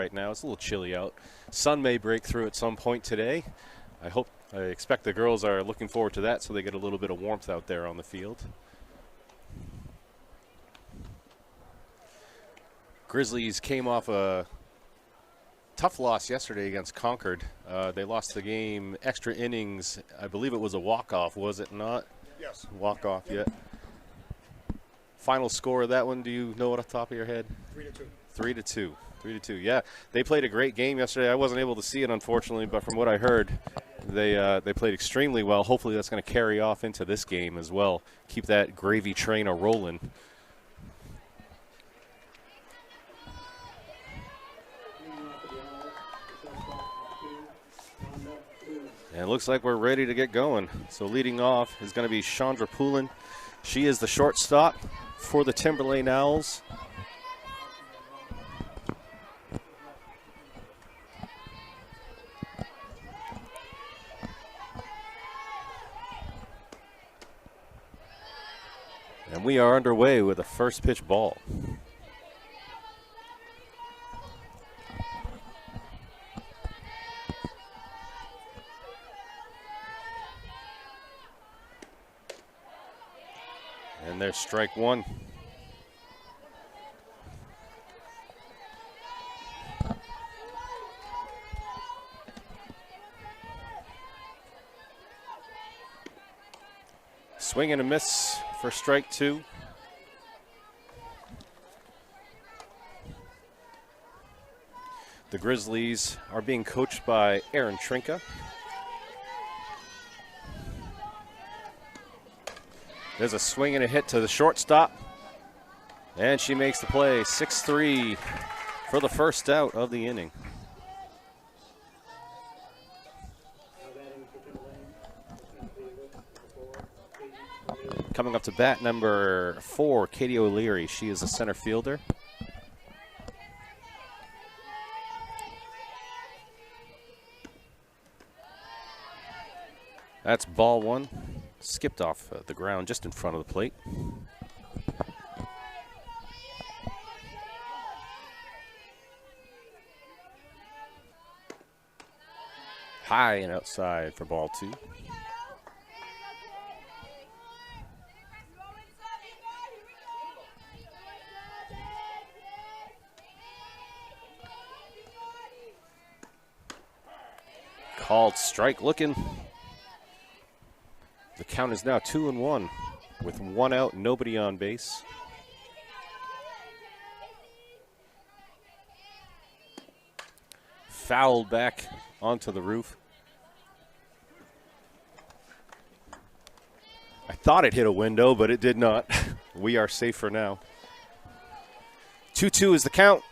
right now. It's a little chilly out. Sun may break through at some point today. I expect the girls are looking forward to that so they get a little bit of warmth out there on the field. Grizzlies came off a tough loss yesterday against Concord. They lost the game extra innings. I believe it was a walk-off, was it not? Yes. Walk-off, yeah. Final score of that one, do you know it off the top of your head? 3-2. 3-2, yeah. They played a great game yesterday. I wasn't able to see it, unfortunately, but from what I heard, they played extremely well. Hopefully that's going to carry off into this game as well. Keep that gravy train a-rolling. And it looks like we're ready to get going. So leading off is going to be Chandra Poulin. She is the shortstop for the Timberlane Owls. And we are underway with a first pitch ball. And there's strike one. Swing and a miss for strike two. The Grizzlies are being coached by Aaron Trinka. There's a swing and a hit to the shortstop. And she makes the play, 6-3 for the first out of the inning. Coming up to bat, number 4, Katie O'Leary. She is a center fielder. That's ball one. Skipped off the ground just in front of the plate. High and outside for ball two. Called strike looking. The count is now 2-1 with one out, nobody on base. Fouled back onto the roof. I thought it hit a window, but it did not. We are safe for now. 2-2 is the count.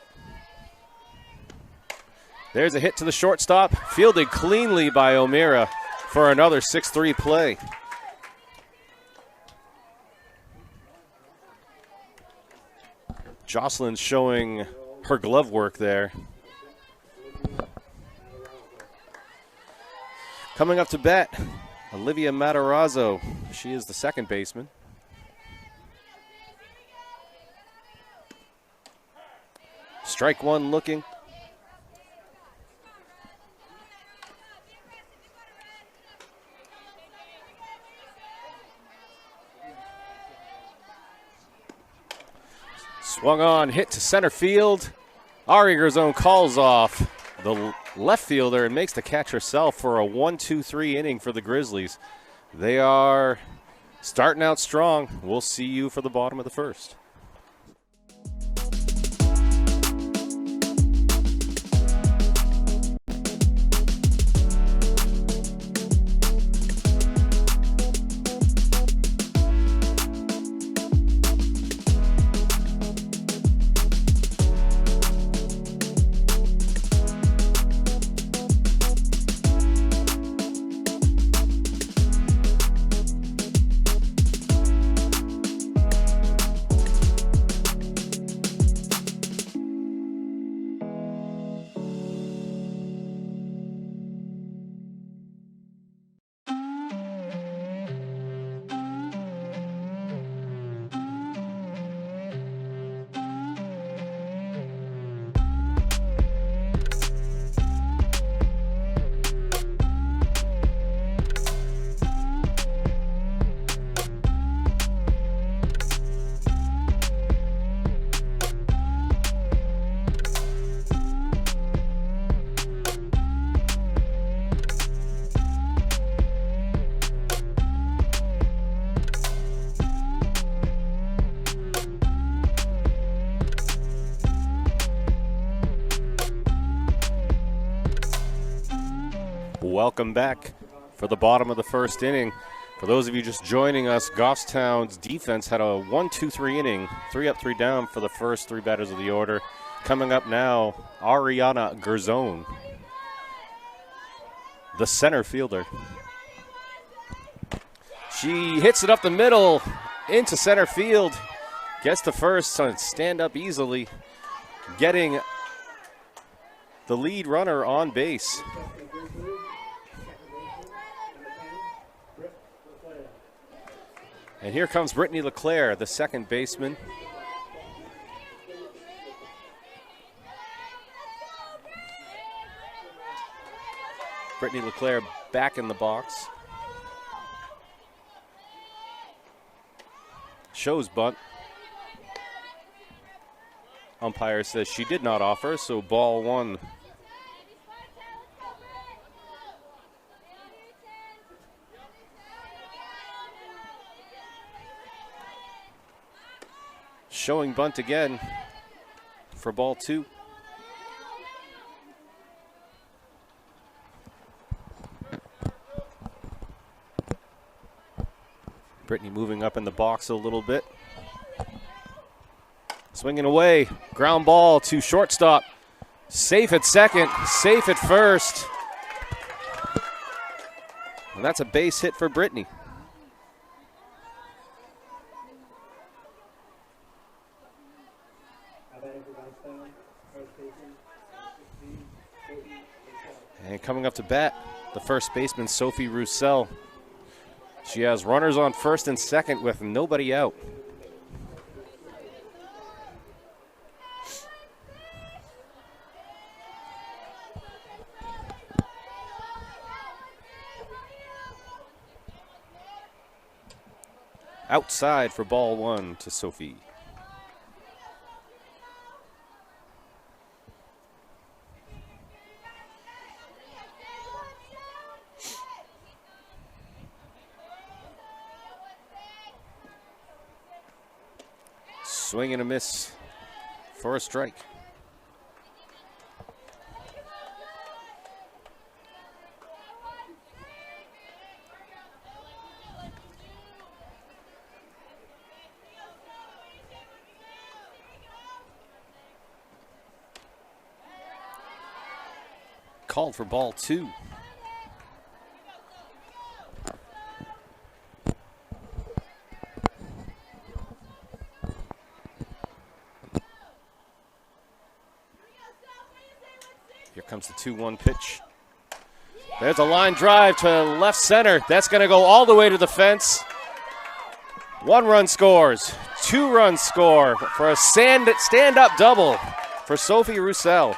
There's a hit to the shortstop, fielded cleanly by O'Meara for another 6-3 play. Jocelyn's showing her glove work there. Coming up to bat, Olivia Matarazzo. She is the second baseman. Strike one looking. Swung on, hit to center field. Ari Garzone calls off the left fielder and makes the catch herself for a 1-2-3 inning for the Grizzlies. They are starting out strong. We'll see you for the bottom of the first. Welcome back for the bottom of the first inning. For those of you just joining us, Goffstown's defense had a 1-2-3 inning, 3 up, 3 down for the first 3 batters of the order. Coming up now, Ariana Gerzone, the center fielder. She hits it up the middle into center field, gets to first, stand up easily, getting the lead runner on base. And here comes Brittany LeClaire, the second baseman. Brittany LeClaire back in the box. Shows bunt. Umpire says she did not offer, so ball 1. Showing bunt again for ball 2. Brittany moving up in the box a little bit. Swinging away, ground ball to shortstop. Safe at second, safe at first. And that's a base hit for Brittany. And coming up to bat, the first baseman, Sophie Roussel. She has runners on first and second with nobody out. Outside for ball 1 to Sophie. Swing and a miss for a strike. Called for ball 2. Here comes the 2-1 pitch. There's a line drive to left center. That's going to go all the way to the fence. 1 run scores. 2 runs score for a stand-up double for Sophie Roussel.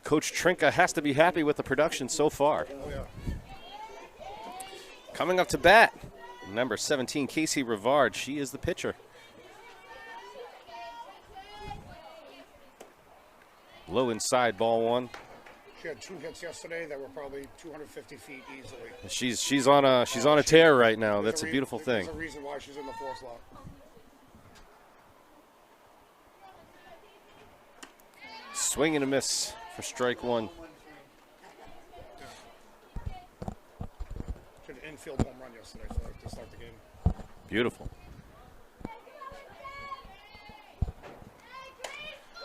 Coach Trinka has to be happy with the production so far. Oh, yeah. Coming up to bat, number 17, Casey Rivard. She is the pitcher. Low inside, ball 1. She had 2 hits yesterday that were probably 250 feet easily. She's on a tear right now. There's That's a beautiful thing. There's a reason why she's in the 4 slot. Swing and a miss for strike 1. She had an infield home run yesterday to start the game. Beautiful.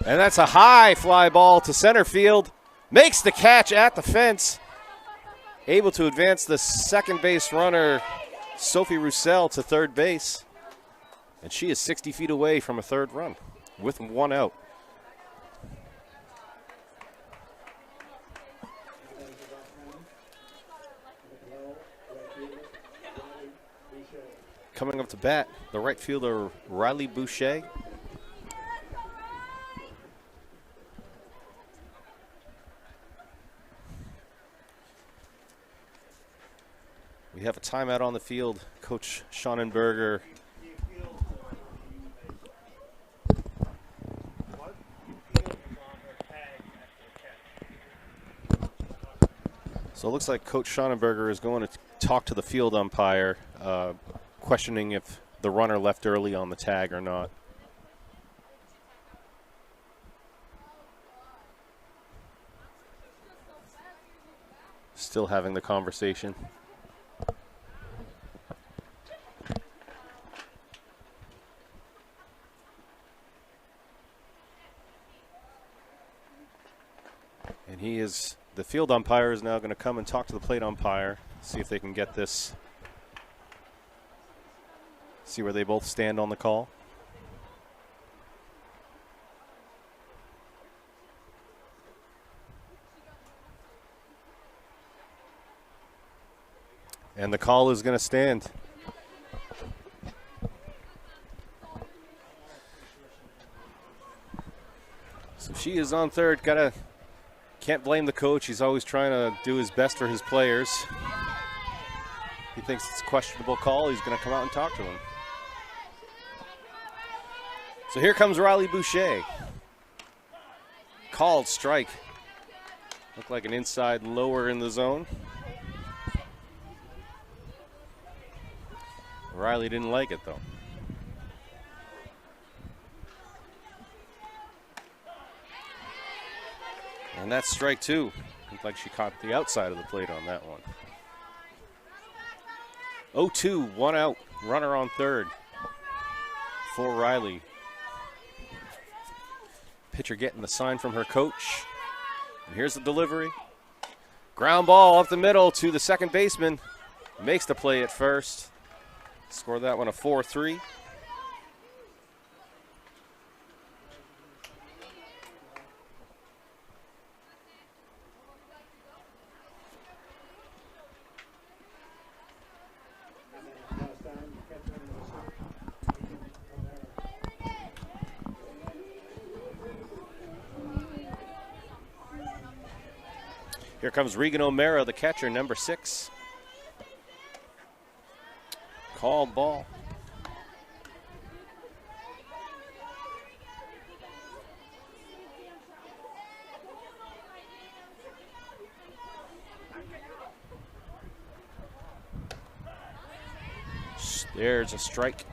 And that's a high fly ball to center field. Makes the catch at the fence. Able to advance the second base runner, Sophie Roussel, to third base. And she is 60 feet away from a third run with 1 out. Coming up to bat, the right fielder, Riley Boucher. We have a timeout on the field. Coach Schonenberger. So it looks like Coach Schonenberger is going to talk to the field umpire, questioning if the runner left early on the tag or not. Still having the conversation. And the field umpire is now going to come and talk to the plate umpire, see if they can get this, see where they both stand on the call. And the call is going to stand. So she is on third. Can't blame the coach. He's always trying to do his best for his players. He thinks it's a questionable call. He's going to come out and talk to him. So here comes Riley Boucher. Called strike. Looked like an inside lower in the zone. Riley didn't like it, though. And that's strike two. Looked like she caught the outside of the plate on that one. 0-2, one out. Runner on third for Riley. Pitcher getting the sign from her coach. And here's the delivery. Ground ball up the middle to the second baseman. Makes the play at first. Score that one a 4-3. Here comes Regan O'Mara, the catcher, number 6. Called ball. There's a strike.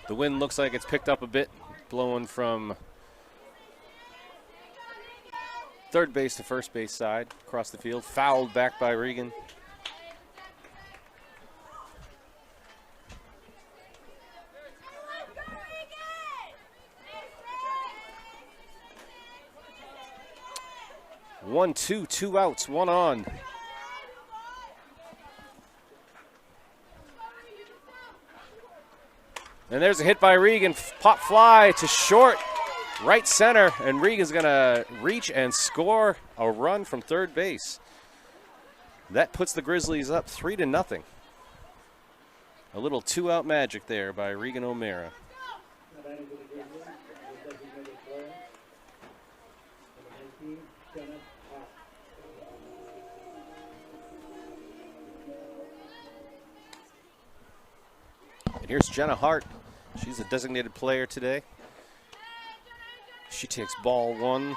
The wind looks like it's picked up a bit, blowing from third base to first base side, across the field. Fouled back by Regan. One, two outs, one on. And there's a hit by Regan. Pop fly to short. Right center, and Regan's going to reach and score a run from third base. That puts the Grizzlies up 3-0. A little two-out magic there by Regan O'Mara. And here's Jenna Hart. She's a designated player today. She takes ball one.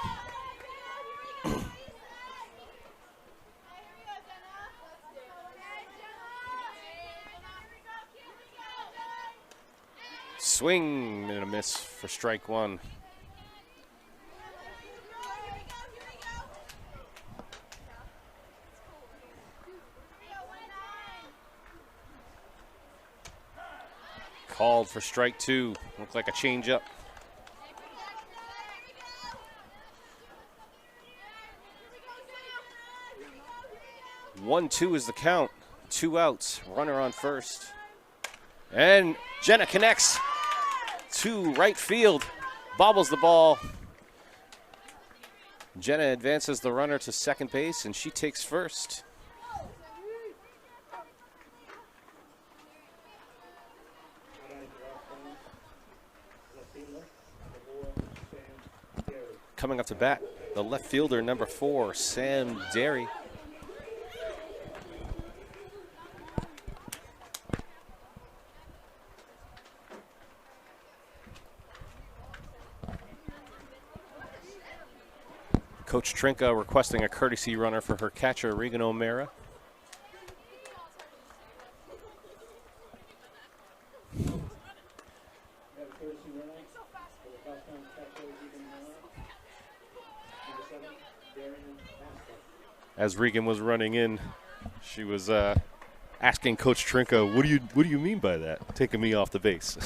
Swing and a miss for strike one. Called for strike two. Looked like a changeup. 1-2 is the count. 2 outs. Runner on first. And Jenna connects to right field. Bobbles the ball. Jenna advances the runner to second base, and she takes first. Coming up to bat, the left fielder, number 4, Sam Derry. Coach Trinka requesting a courtesy runner for her catcher, Regan O'Mara. As Regan was running in, she was asking Coach Trinka, "What do you mean by that? Taking me off the base?"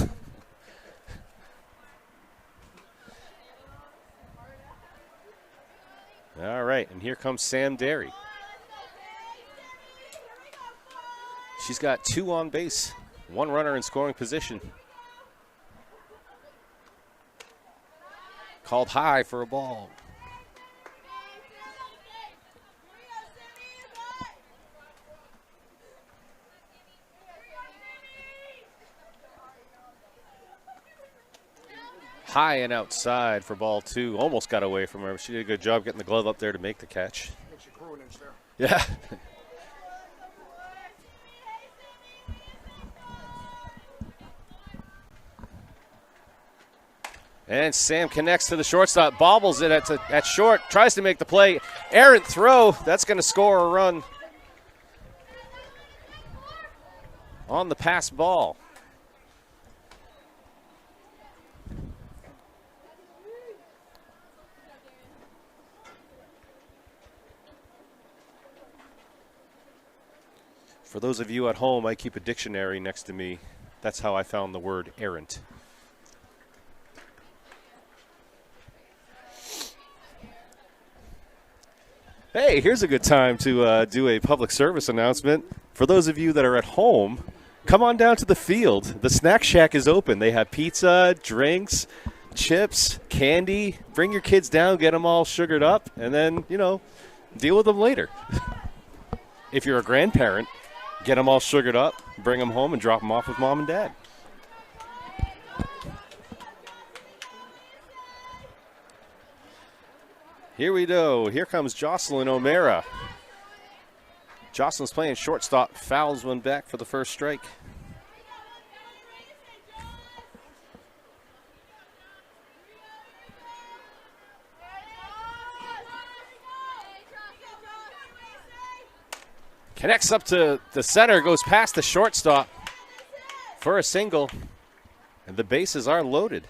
All right, and here comes Sam Derry. She's got 2 on base, 1 runner in scoring position. Called high for a ball. High and outside for ball 2. Almost got away from her. She did a good job getting the glove up there to make the catch. She grew an inch there. Yeah. And Sam connects to the shortstop, bobbles it at short, tries to make the play. Errant throw. That's going to score a run on the pass ball. For those of you at home, I keep a dictionary next to me. That's how I found the word errant. Hey, here's a good time to do a public service announcement. For those of you that are at home, come on down to the field. The Snack Shack is open. They have pizza, drinks, chips, candy. Bring your kids down, get them all sugared up, and then, deal with them later. If you're a grandparent, get them all sugared up, bring them home, and drop them off with mom and dad. Here we go. Here comes Jocelyn O'Mara. Jocelyn's playing shortstop, fouls one back for the first strike. Connects up to the center, goes past the shortstop for a single, and the bases are loaded.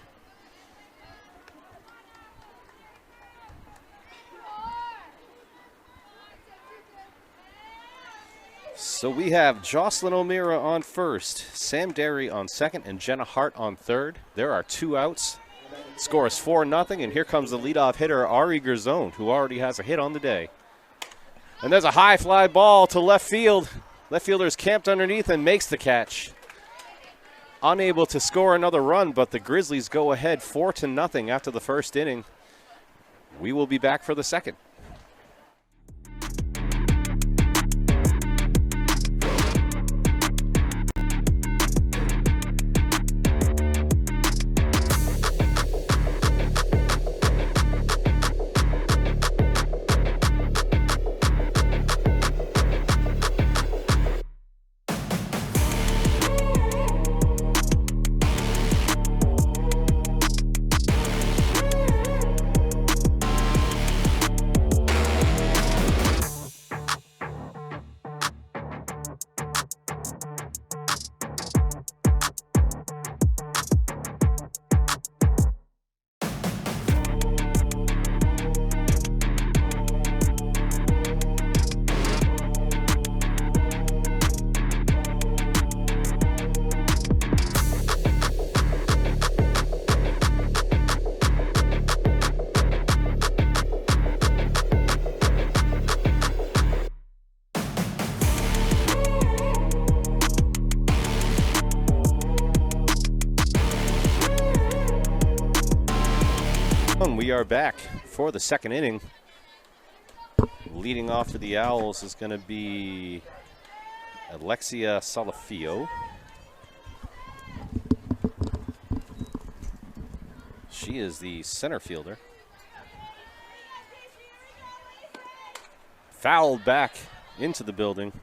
So we have Jocelyn O'Mara on first, Sam Derry on second, and Jenna Hart on third. There are 2 outs. Score is 4-0, and here comes the leadoff hitter, Ari Gerzone, who already has a hit on the day. And there's a high fly ball to left field. Left fielder is camped underneath and makes the catch. Unable to score another run, but the Grizzlies go ahead 4-0 after the first inning. We will be back for the second. We are back for the second inning. Leading off for the Owls is going to be Alexia Salafio. She is the center fielder. Fouled back into the building.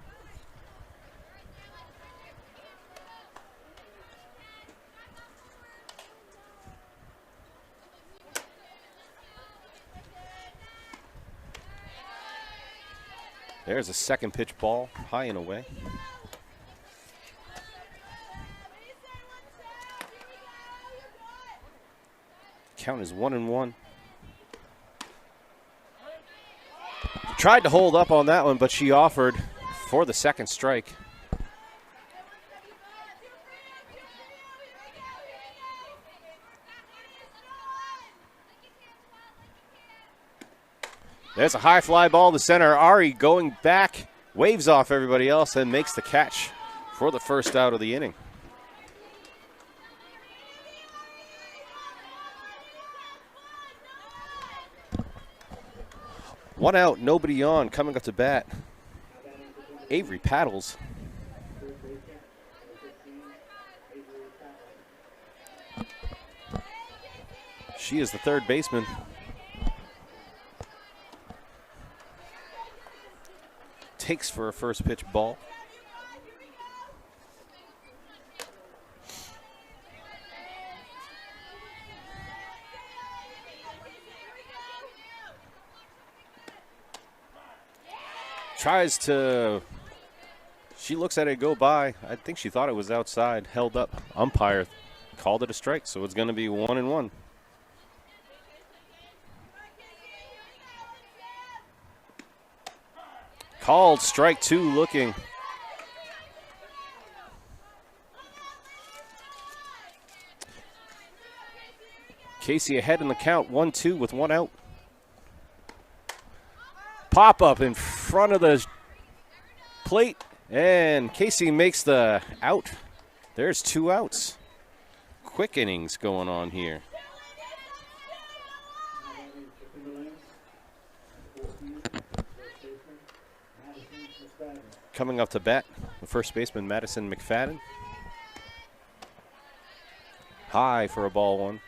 There's a second pitch ball, high and away. Count is 1-1. Tried to hold up on that one, but she offered for the second strike. There's a high fly ball to center. Ari going back, waves off everybody else, and makes the catch for the first out of the inning. One out, nobody on. Coming up to bat, Avery Paddles. She is the third baseman. Takes for a first pitch ball. Tries to, she looks at it go by. I think she thought it was outside, held up. Umpire called it a strike, so it's going to be 1-1. Called strike two looking. Casey ahead in the count, 1-2 with one out. Pop up in front of the plate, and Casey makes the out. There's two outs. Quick innings going on here. Coming up to bat, the first baseman, Madison McFadden. High for a ball one.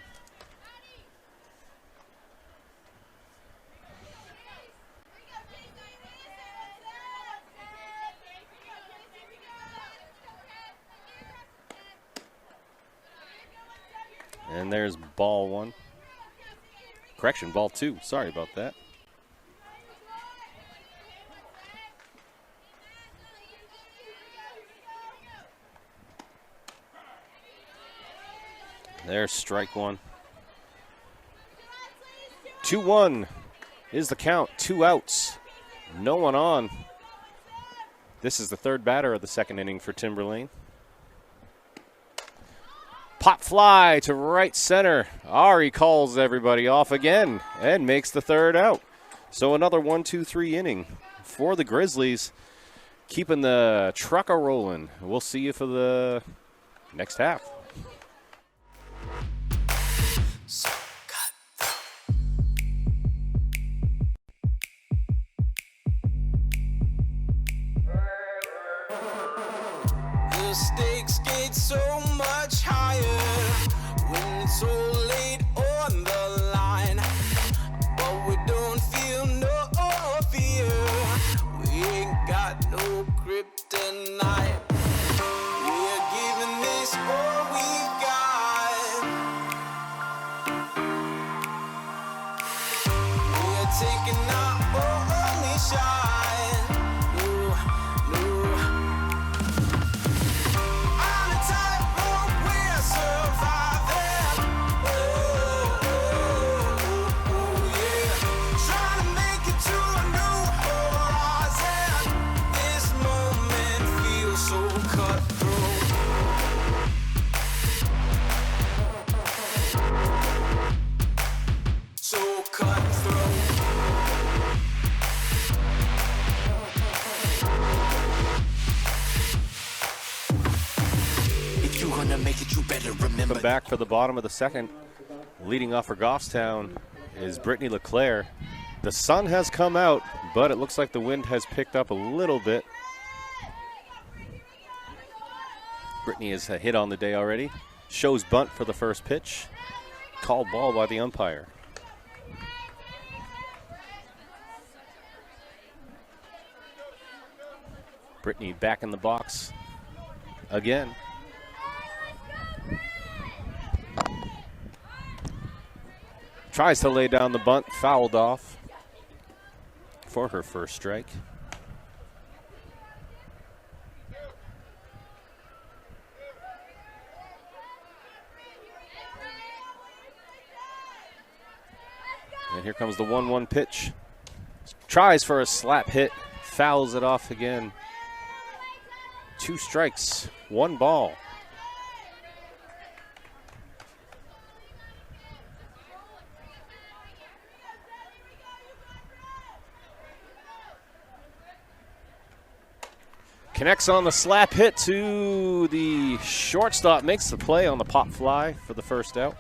And there's ball one. Correction, ball two. Sorry about that. There's strike one. 2-1 is the count. Two outs. No one on. This is the third batter of the second inning for Timberlane. Pop fly to right center. Ari calls everybody off again and makes the third out. So another 1-2-3 inning for the Grizzlies, keeping the truck a-rolling. We'll see you for the next half. The stakes get so much higher when it's so late on the line, but we don't feel no fear. We ain't got no kryptonite. We're giving this all we've got. We're taking our only shot. Come back for the bottom of the second. Leading off for Goffstown is Brittany LeClaire. The sun has come out, but it looks like the wind has picked up a little bit. Brittany has a hit on the day already. Shows bunt for the first pitch. Called ball by the umpire. Brittany back in the box again. Tries to lay down the bunt, fouled off for her first strike. here comes the 1-1 pitch. Tries for a slap hit, fouls it off again. 2 strikes, 1 ball. Connects on the slap hit to the shortstop, makes the play on the pop fly for the first out.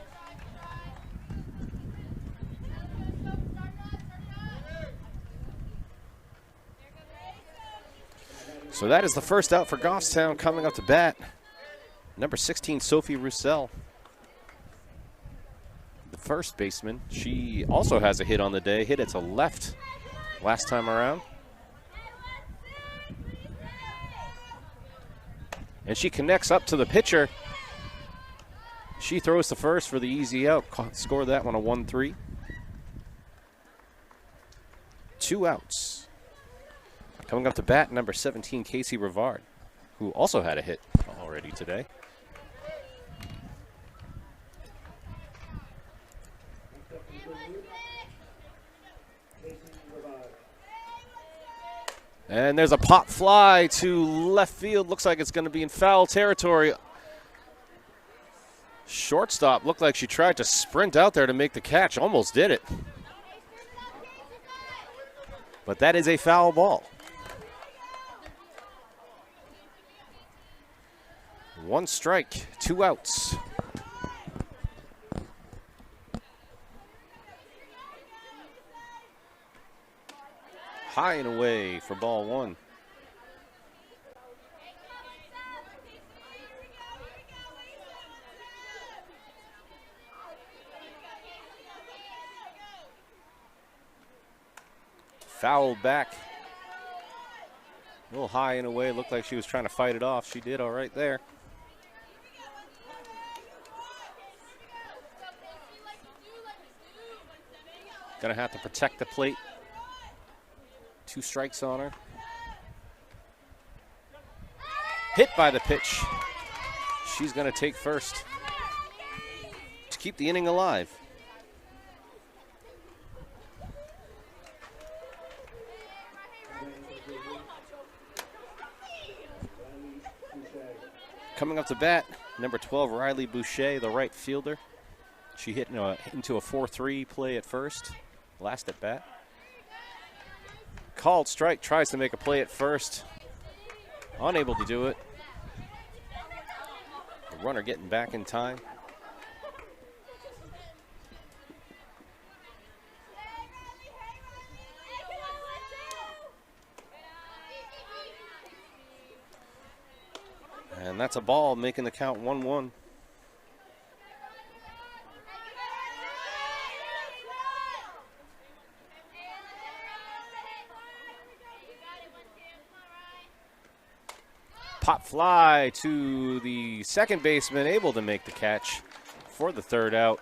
So that is the first out for Goffstown. Coming up to bat, number 16, Sophie Roussel. The first baseman. She also has a hit on the day. Hit it to left last time around. And she connects up to the pitcher. She throws to first for the easy out. Score that one a 1-3. 2 outs. Coming up to bat, number 17, Casey Rivard, who also had a hit already today. And there's a pop fly to left field. Looks like it's going to be in foul territory. Shortstop looked like she tried to sprint out there to make the catch. Almost did it. But that is a foul ball. 1 strike, 2 outs. High and away for ball 1. Fouled back. A little high and away. Looked like she was trying to fight it off. She did all right there. Gonna have to protect the plate. 2 strikes on her. Hit by the pitch. She's gonna take first to keep the inning alive. Coming up to bat, number 12, Riley Boucher, the right fielder. She hit into a 4-3 play at first, last at bat. Called strike, tries to make a play at first. Unable to do it. The runner getting back in time. And that's a ball, making the count 1-1. Pop fly to the second baseman, able to make the catch for the 3rd out.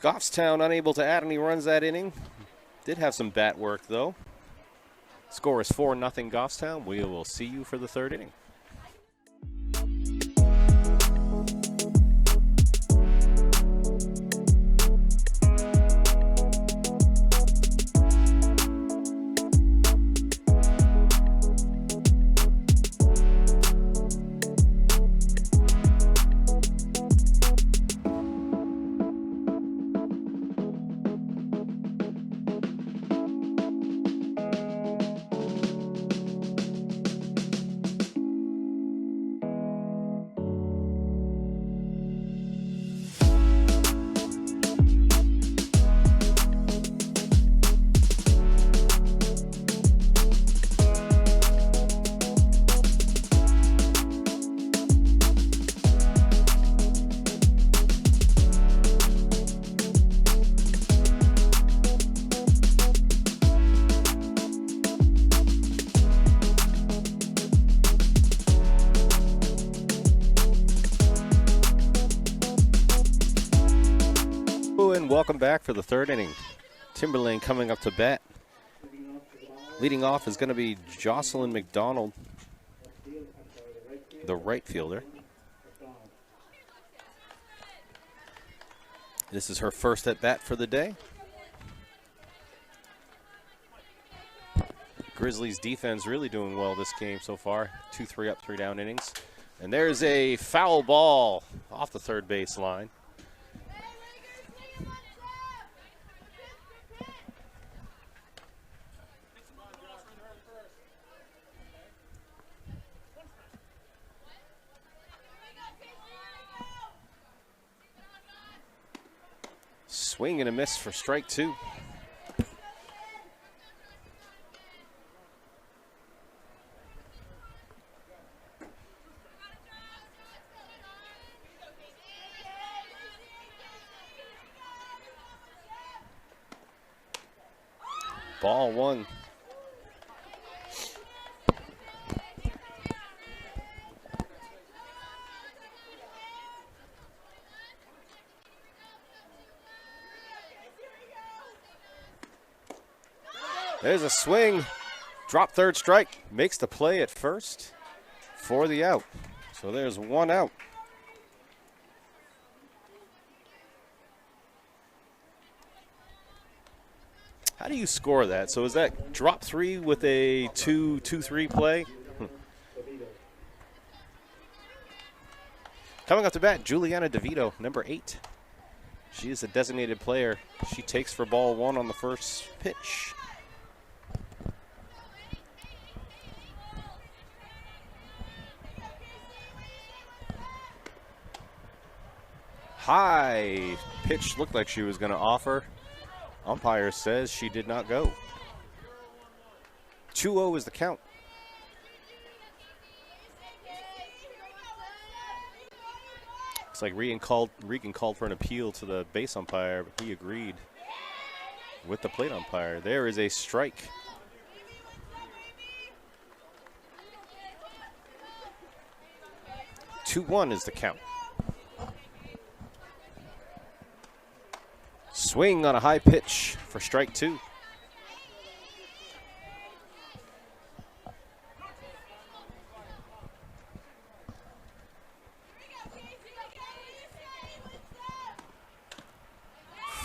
Goffstown unable to add any runs that inning. Did have some bat work, though. Score is 4-0 Goffstown. We will see you for the 3rd inning. Welcome back for the 3rd inning. Timberlane coming up to bat. Leading off is going to be Jocelyn McDonald, the right fielder. This is her first at bat for the day. Grizzlies defense really doing well this game so far. 2-3 up, 3 down innings. And there's a foul ball off the third base line. Swing and a miss for strike 2. Ball 1. There's a swing. Drop third strike. Makes the play at first for the out. So there's 1 out. How do you score that? So is that drop 3 with a 2-2-3 play? Coming up to bat, Juliana DeVito, number 8. She is a designated player. She takes for ball 1 on the first pitch. High pitch looked like she was going to offer. Umpire says she did not go. 2-0 is the count. Looks like Regan called for an appeal to the base umpire, but he agreed with the plate umpire. There is a strike. 2-1 is the count. Swing on a high pitch for strike 2.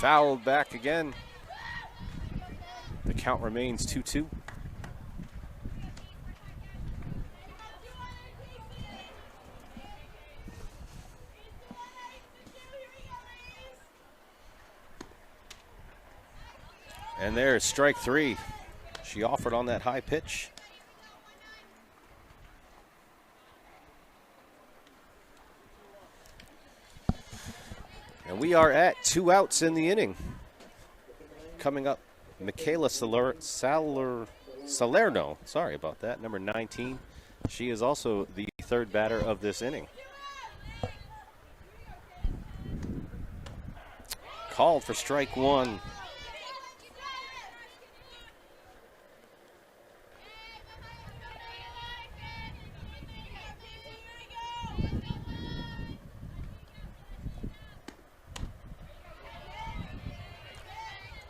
Fouled back again. The count remains 2-2. And there's strike 3. She offered on that high pitch. And we are at 2 outs in the inning. Coming up, Michaela Salerno. Sorry about that, number 19. She is also the third batter of this inning. Called for strike 1.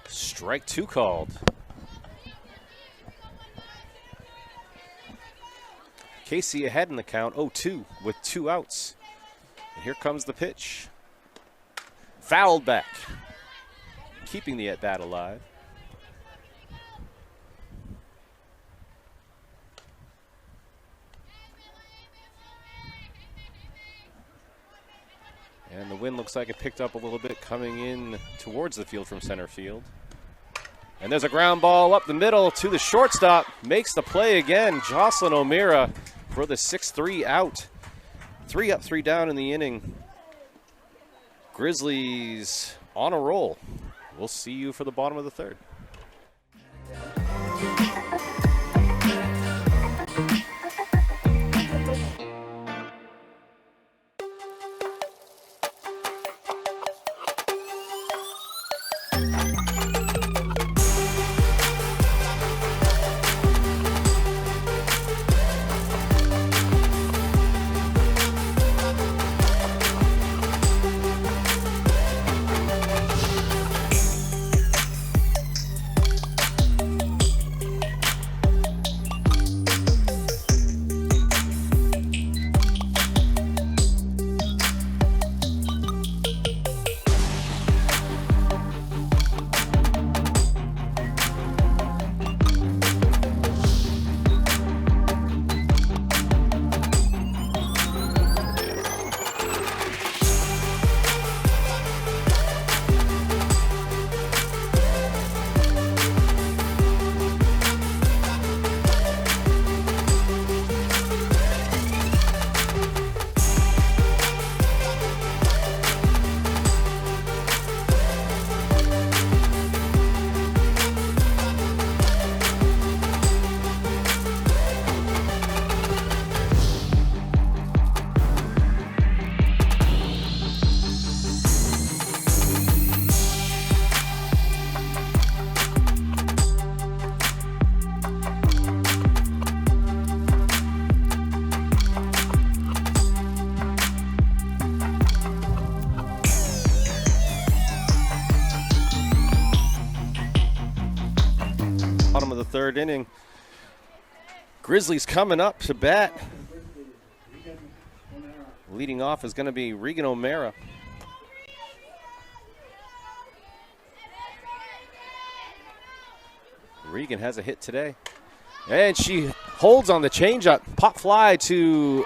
Strike 2 called. Casey ahead in the count, 0-2 with 2 outs. And here comes the pitch. Fouled back, keeping the at-bat alive. And the wind looks like it picked up a little bit coming in towards the field from center field. And there's a ground ball up the middle to the shortstop. Makes the play again. Jocelyn O'Meara for the 6-3 out. 3 up, 3 down in the inning. Grizzlies on a roll. We'll see you for the bottom of the 3rd. Bottom of the third inning. Grizzlies coming up to bat. Leading off is going to be Regan O'Mara. Regan has a hit today. And she holds on the changeup. Pop fly to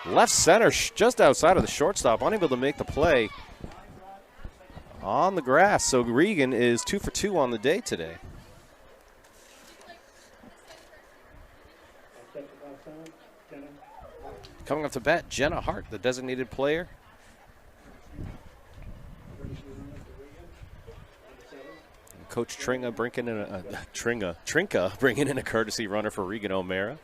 left center, just outside of the shortstop. Unable to make the play on the grass. So Regan is 2 for 2 on the day today. Coming up to bat, Jenna Hart, the designated player. Coach Trinka bringing in a courtesy runner for Regan O'Mara.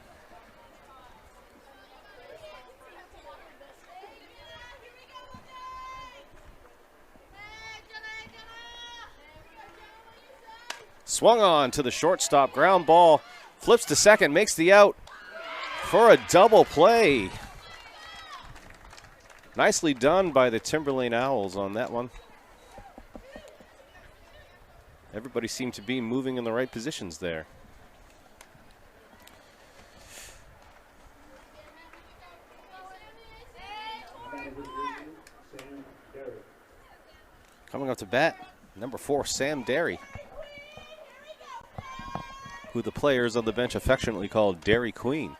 Swung on to the shortstop, ground ball, flips to second, makes the out for a double play. Nicely done by the Timberlane Owls on that one. Everybody seemed to be moving in the right positions there. Coming up to bat, number 4, Sam Derry, who the players on the bench affectionately call Dairy Queen.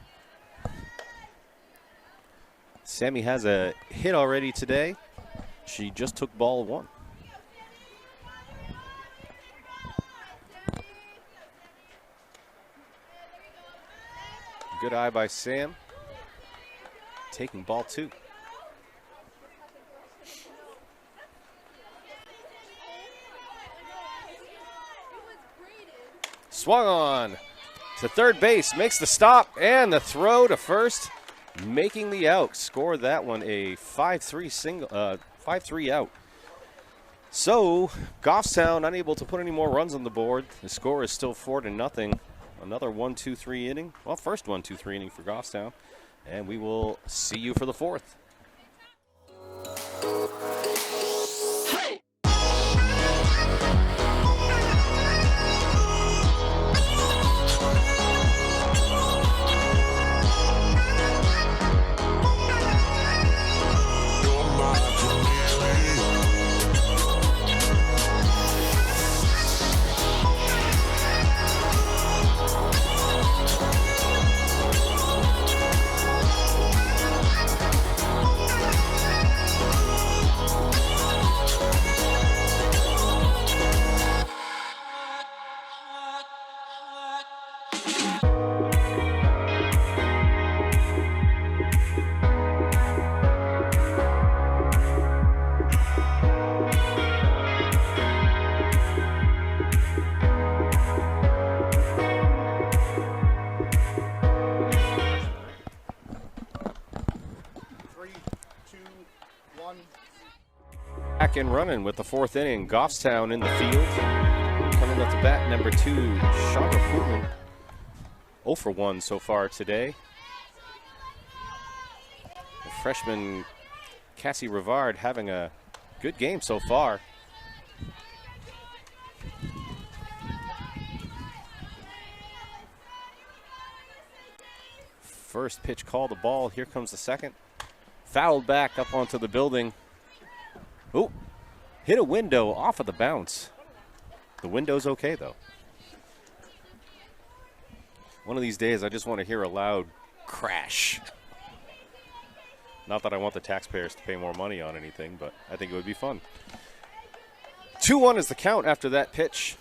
Sammy has a hit already today. She just took ball 1. Good eye by Sam. Taking ball 2. Swung on to third base, makes the stop, and the throw to first, making the out. Scored that one a 5-3 out. So Goffstown unable to put any more runs on the board. The score is still 4-0. Another 1-2-3 inning. Well, first 1-2-3 inning for Goffstown. And we will see you for the 4th. Back and running with the 4th inning. Goffstown in the field. Coming up to bat, number 2, Chandra Pootman. 0 for 1 so far today. The freshman Cassie Rivard having a good game so far. First pitch called the ball. Here comes the second. Fouled back up onto the building. Oh, hit a window off of the bounce. The window's okay, though. One of these days, I just want to hear a loud crash. Not that I want the taxpayers to pay more money on anything, but I think it would be fun. 2-1 is the count after that pitch.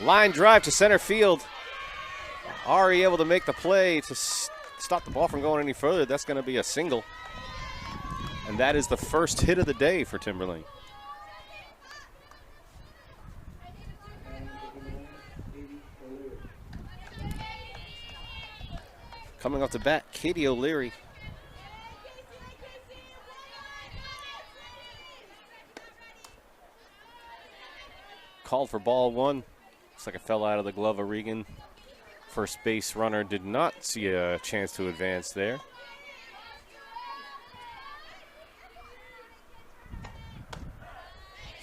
Line drive to center field. Ari able to make the play to stop the ball from going any further. That's going to be a single. And that is the first hit of the day for Timberlane. Coming off the bat, Katie O'Leary. Called for ball 1. Looks like it fell out of the glove of Regan. First base runner did not see a chance to advance there.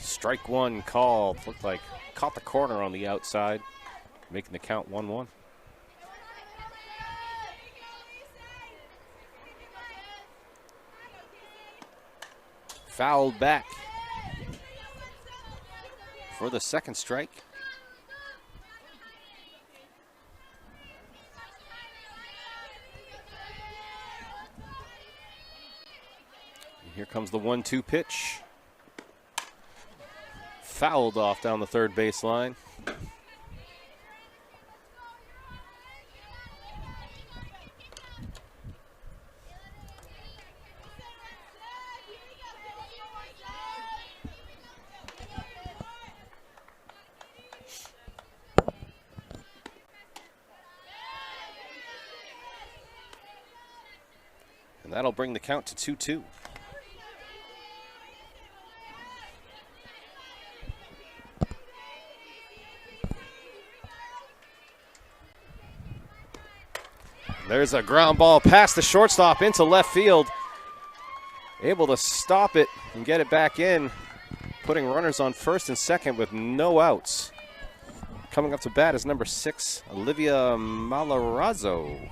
Strike one called. Looked like caught the corner on the outside, making the count 1-1. Fouled back for the second strike. And here comes the 1-2 pitch. Fouled off down the third baseline. And that'll bring the count to 2-2. There's a ground ball past the shortstop into left field. Able to stop it and get it back in, putting runners on first and second with no outs. Coming up to bat is number 6, Olivia Malarazzo.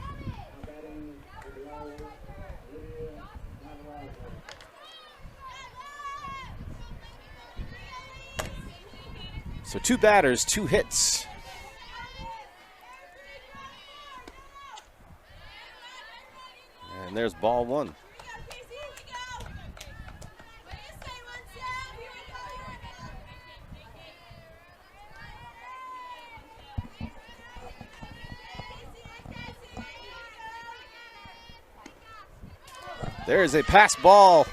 So 2 batters, 2 hits. And there's ball 1. There's a pass ball.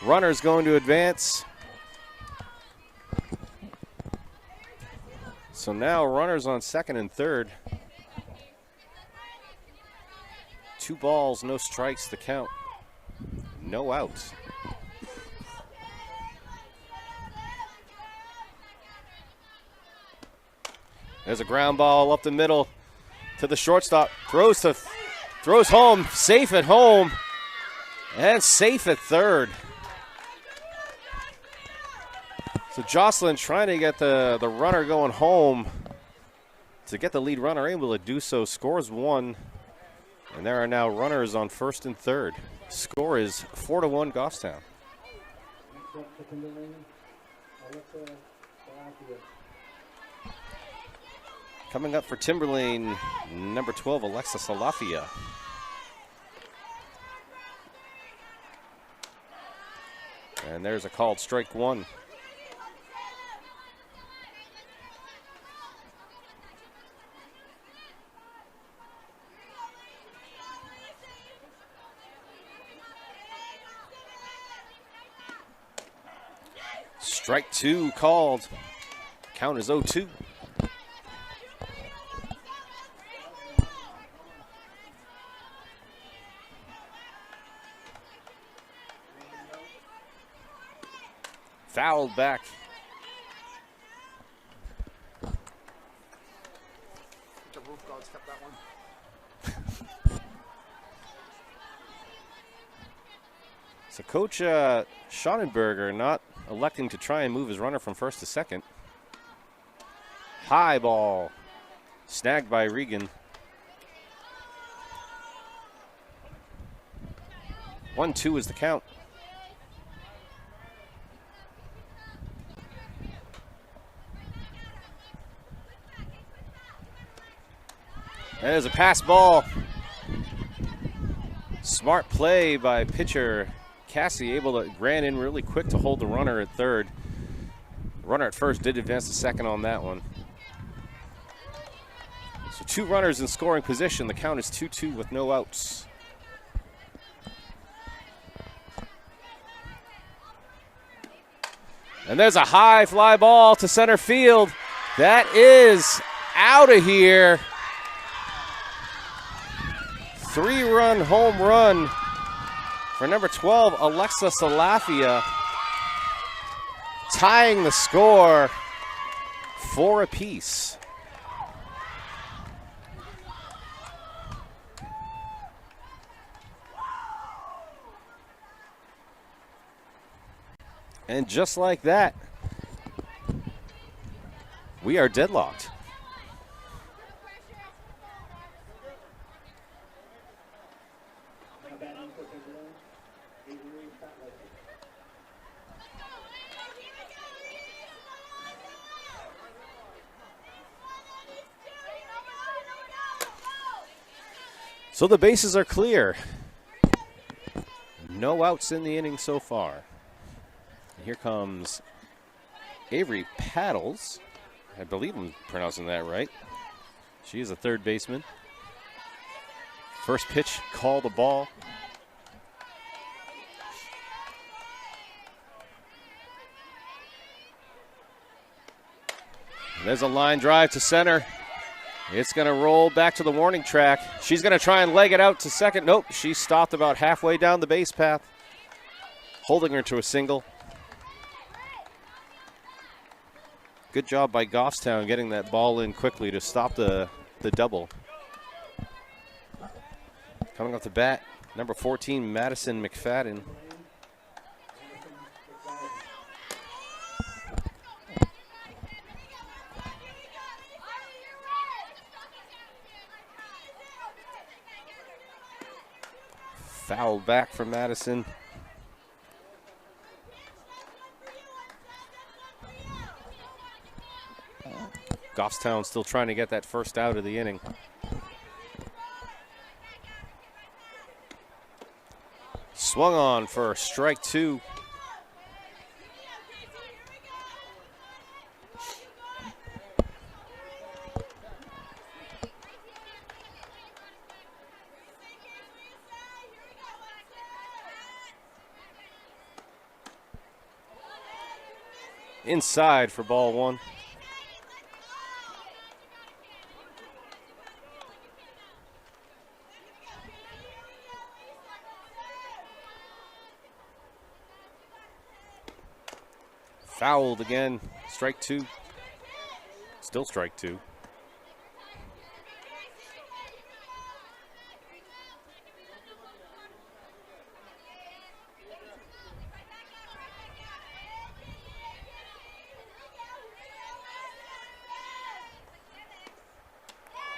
Runner's going to advance. So now runners on second and third. 2 balls, no strikes, the count. No outs. There's a ground ball up the middle to the shortstop. Throws home, safe at home, and safe at third. So Jocelyn trying to get the runner going home to get the lead runner, able to do so, scores 1. And there are now runners on first and third. Score is 4-1 Goffstown. Coming up for Timberlane, number 12, Alexa Salafia. And there's a called strike 1. Strike 2 called. Count is 0-2. Fouled back. The roof gods kept that one. So Coach Schonenberger not electing to try and move his runner from first to second. High ball. Snagged by Regan. 1-2 is the count. There's a pass ball. Smart play by pitcher Cassie, able to ran in really quick to hold the runner at third. Runner at first did advance to second on that one. So 2 runners in scoring position. The count is 2-2 with no outs. And there's a high fly ball to center field. That is out of here. 3-run home run for number 12, Alexa Salafia, tying the score 4 apiece. And just like that, We are deadlocked. So the bases are clear. No outs in the inning so far. And here comes Avery Paddles. I believe I'm pronouncing that right. She is a third baseman. First pitch, call the ball. There's a line drive to center. It's going to roll back to the warning track. She's going to try and leg it out to second. Nope, she stopped about halfway down the base path, holding her to a single. Good job by Goffstown getting that ball in quickly to stop the double. Coming off the bat, number 14, Madison McFadden. Foul back from Madison. Goffstown still trying to get that first out of the inning. Swung on for strike two. Inside for ball one. Fouled again. Strike two. Still strike two.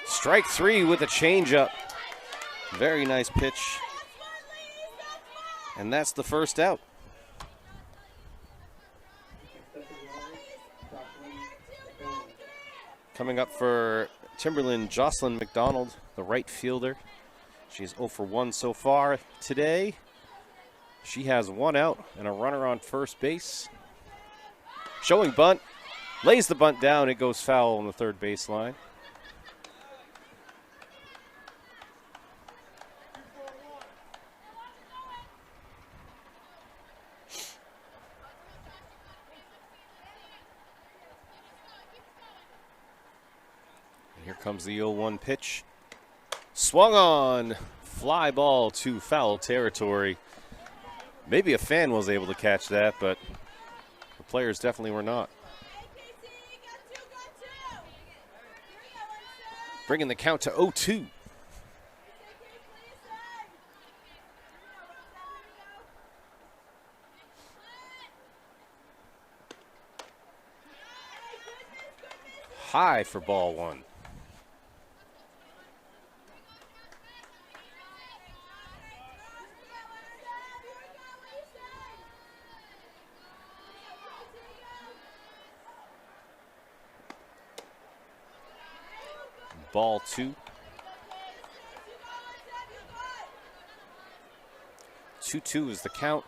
Strike three with a changeup. Very nice pitch. And that's the first out. Coming up for Timberlane, Jocelyn McDonald, the right fielder. She's 0 for 1 so far today. She has one out and a runner on first base. Showing bunt. Lays the bunt down. It goes foul on the third baseline. Here comes the 0-1 pitch. Swung on. Fly ball to foul territory. Maybe a fan was able to catch that, but the players definitely were not. Bringing the count to 0-2. High for ball one. Ball two. 2-2 is the count.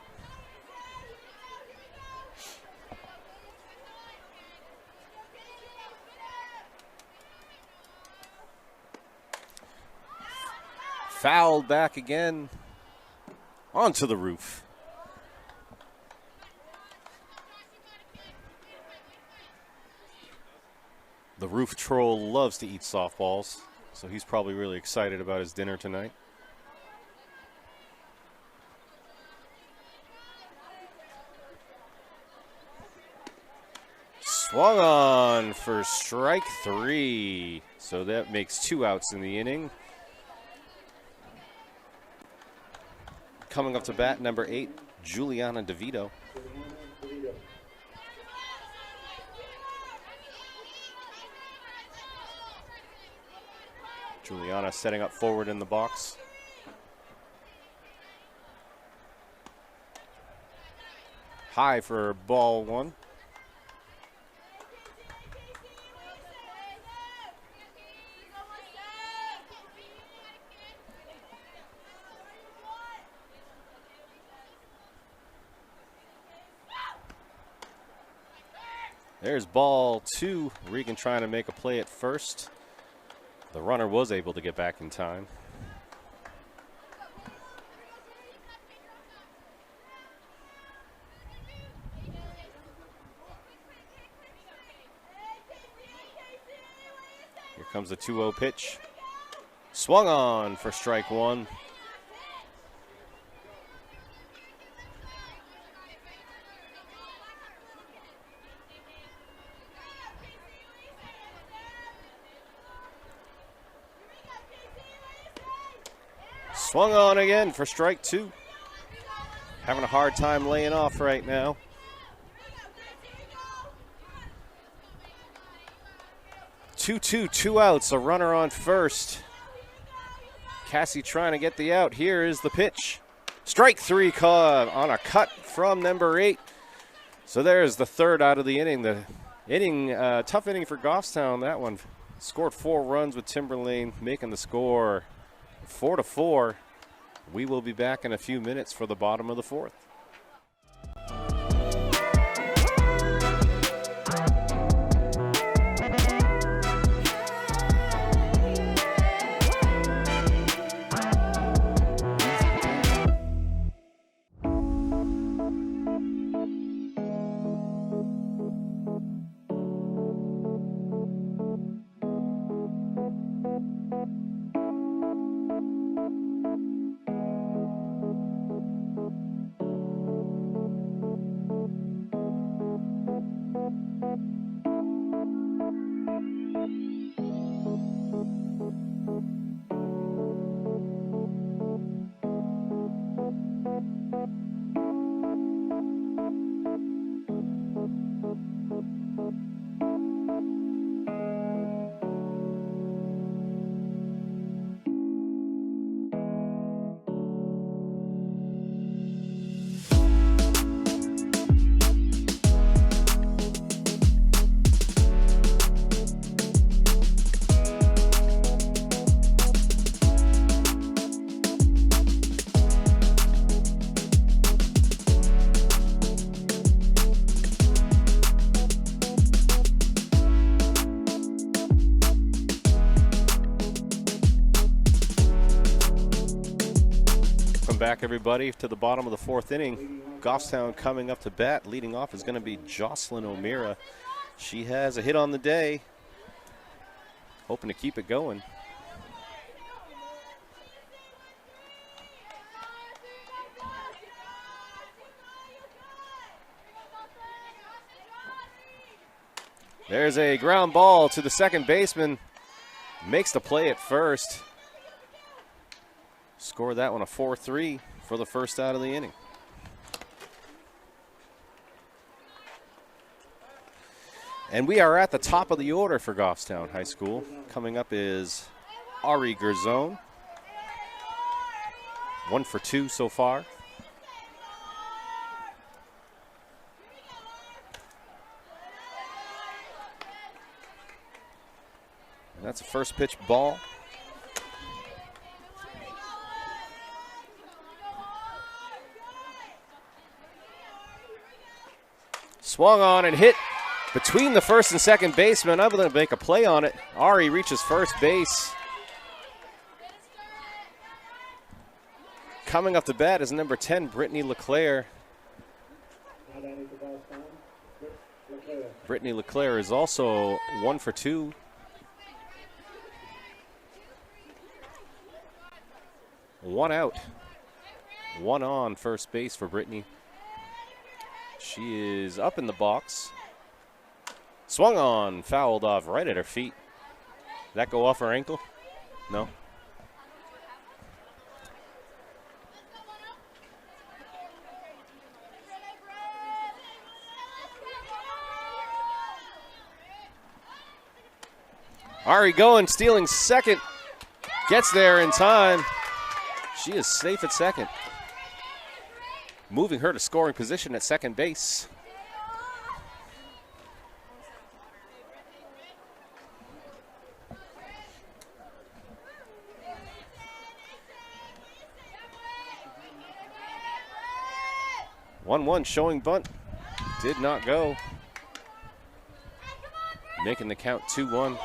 Fouled back again. Onto the roof. The roof troll loves to eat softballs, so he's probably really excited about his dinner tonight. Swung on for strike three, so that makes 2 outs in the inning. Coming up to bat, number 8, Juliana DeVito. Juliana setting up forward in the box. High for ball one. There's ball two. Regan trying to make a play at first. The runner was able to get back in time. Here comes the 2-0 pitch. Swung on for strike one. Swung on again for strike two. Having a hard time laying off right now. Two outs, a runner on first. Cassie trying to get the out. Here is the pitch. Strike three caught on a cut from number 8. So there's the third out of the inning. The inning, tough inning for Goffstown, that one. Scored 4 runs with Timberlane, making the score 4-4. We will be back in a few minutes for the bottom of the fourth. Back, everybody, to the bottom of the fourth inning. Goffstown coming up to bat. Leading off is going to be Jocelyn O'Meara. She has a hit on the day. Hoping to keep it going. There's a ground ball to the second baseman. Makes the play at first. Scored that one a 4-3 for the first out of the inning. And we are at the top of the order for Goffstown High School. Coming up is Ari Gerzone. 1 for 2 so far. And that's a first pitch ball. Swung on and hit between the first and second baseman. Able to make a play on it. Ari reaches first base. Coming up to bat is number 10, Brittany LeClaire. Brittany LeClaire is also 1 for 2. One out. One on first base for Brittany. She is up in the box. Swung on, fouled off right at her feet. Did that go off her ankle? No. Ari going, stealing second. Gets there in time. She is safe at second. Moving her to scoring position at second base. One showing bunt. Did not go. Making the count 2-1.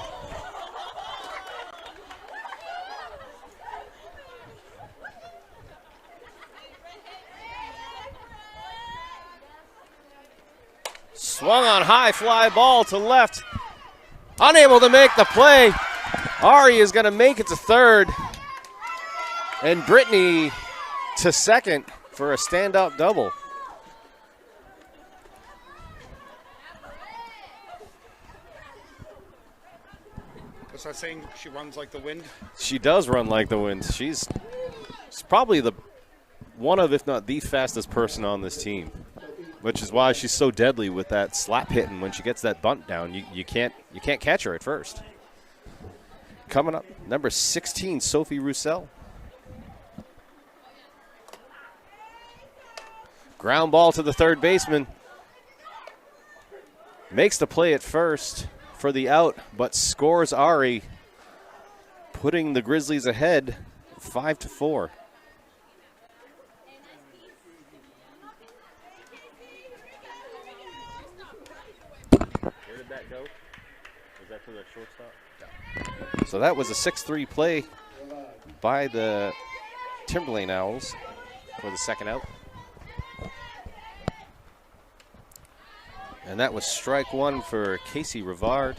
Swung on high, fly ball to left. Unable to make the play. Ari is going to make it to third. And Brittany to second for a stand-up double. What's that saying? She runs like the wind? She does run like the wind. She's probably the one of, if not the fastest person on this team, which is why she's so deadly with that slap hitting. When she gets that bunt down, you can't catch her at first. Coming up, number 16, Sophie Roussel. Ground ball to the third baseman. Makes the play at first for the out, but scores Ari, putting the Grizzlies ahead 5-4. Where did that go? Was that for the shortstop? Yeah. So that was a 6-3 play by the Timberlane Owls for the second out. And that was strike one for Casey Rivard.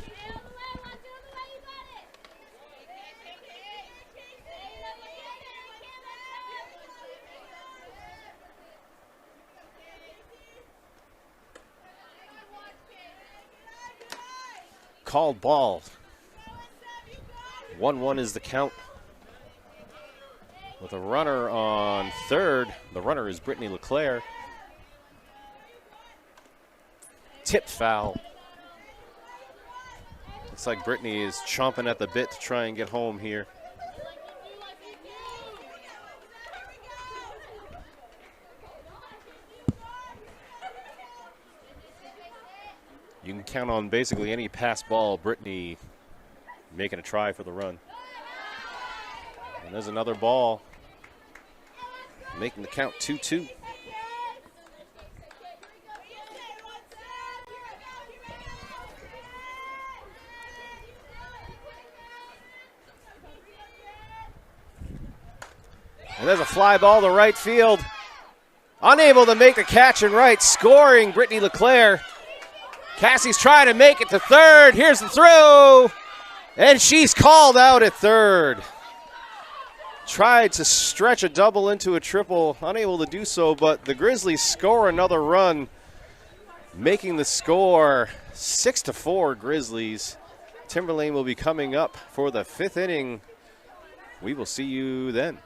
Called ball. 1-1 is the count. With a runner on third, the runner is Brittany LeClaire. Tipped foul. Looks like Brittany is chomping at the bit to try and get home here. You can count on basically any pass ball, Brittany making a try for the run. And there's another ball, making the count 2-2. And there's a fly ball to right field. Unable to make the catch in right, scoring Brittany LeClaire. Cassie's trying to make it to third. Here's the throw. And she's called out at third. Tried to stretch a double into a triple, unable to do so, but the Grizzlies score another run, making the score 6-4 Grizzlies. Timberlane will be coming up for the fifth inning. We will see you then.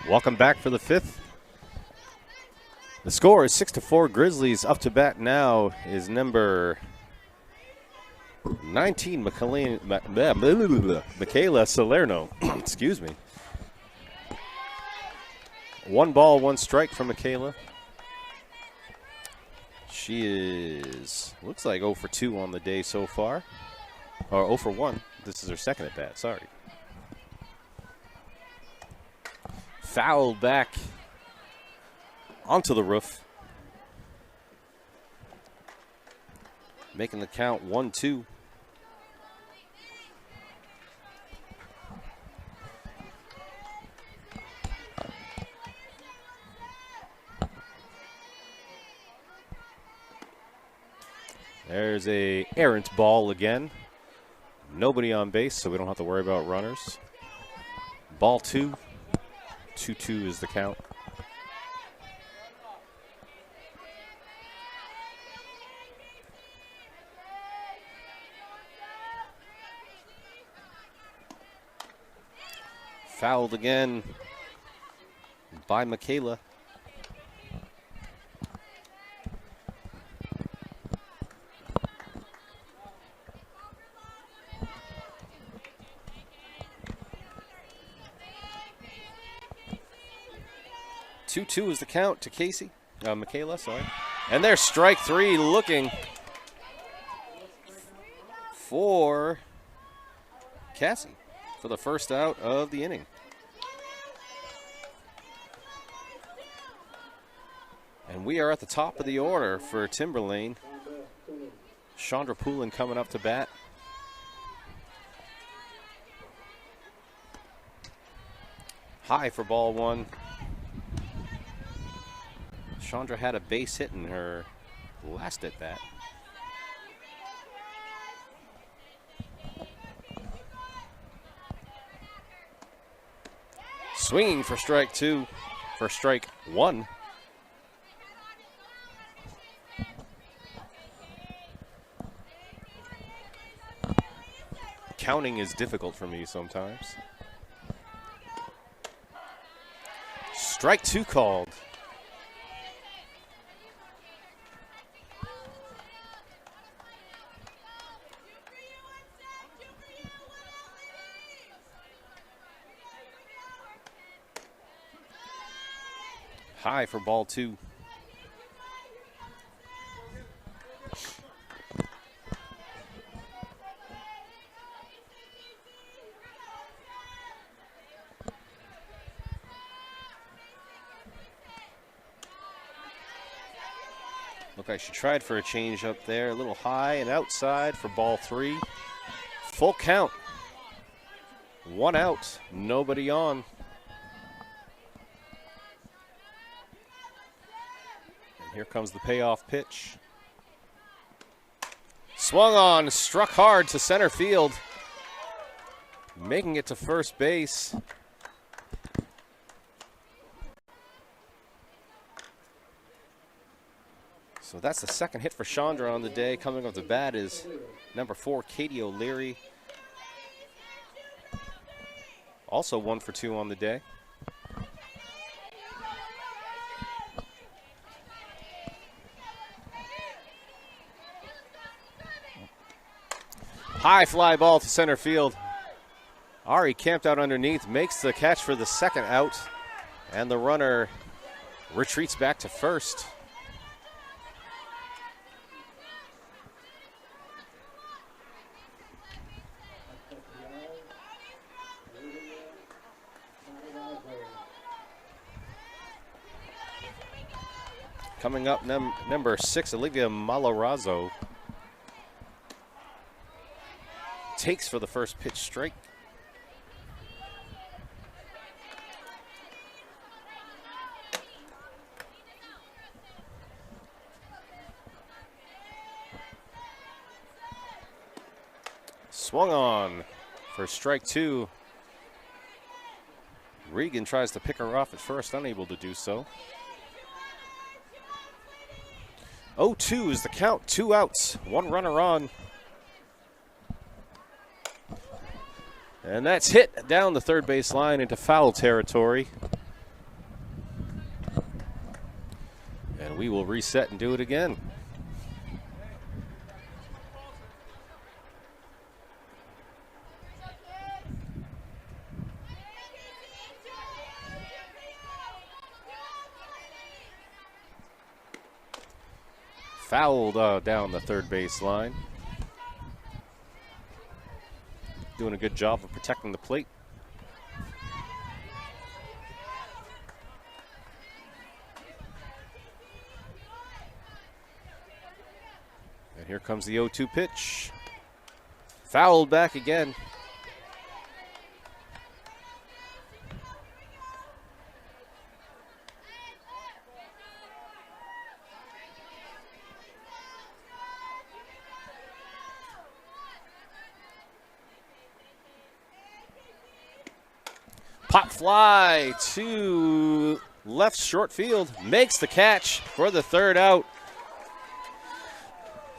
Welcome back for the fifth. The score is 6-4 Grizzlies. Up to bat now is number 19, Michaela Salerno. Excuse me. 1 ball, 1 strike from Michaela. She is, looks like 0 for 2 on the day so far. Or 0 for 1. This is her second at bat, sorry. Fouled back onto the roof. Making the count 1-2. There's a errant ball again. Nobody on base, so we don't have to worry about runners. Ball 2. 2-2 is the count. Fouled again by Michaela. Two is the count to Casey. Michaela, sorry. And there's strike 3 looking for Cassie for the first out of the inning. And we are at the top of the order for Timberlane. Chandra Poulin coming up to bat. High for ball 1. Chandra had a base hit in her last at bat. Swinging for strike 2, for strike 1. Counting is difficult for me sometimes. Strike 2 called. High for ball 2. Look like she tried for a change up there. A little high and outside for ball 3. Full count. 1 out. Nobody on. Here comes the payoff pitch. Swung on, struck hard to center field. Making it to first base. So that's the second hit for Chandra on the day. Coming off the bat is number 4, Katie O'Leary. Also 1 for 2 on the day. High fly ball to center field. Ari camped out underneath, makes the catch for the second out, and the runner retreats back to first. Coming up, number 6, Olivia Malarazzo. Takes for the first pitch strike. Swung on for strike 2. Regan tries to pick her off at first, unable to do so. 0-2 is the count, 2 outs, 1 runner on. And that's hit down the third base line into foul territory. we will reset and do it again. Fouled down the third base line. Doing a good job of protecting the plate. And here comes the 0-2 pitch. Fouled back again. Pop fly to left short field. Makes the catch for the third out.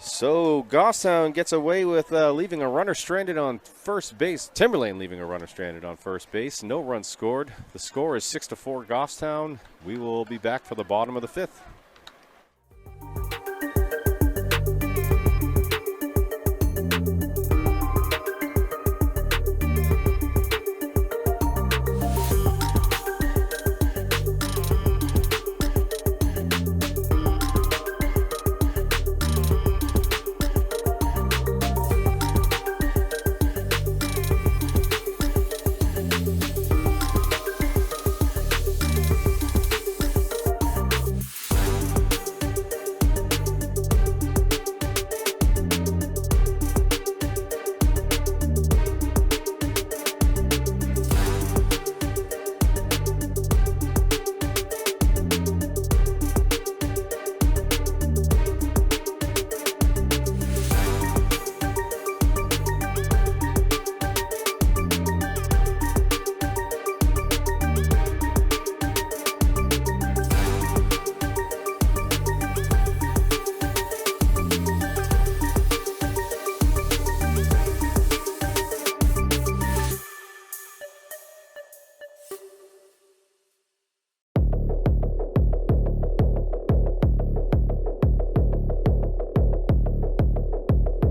So Goffstown gets away with leaving a runner stranded on first base. Timberlane leaving a runner stranded on first base. No runs scored. The score is 6-4 Goffstown. We will be back for the bottom of the fifth.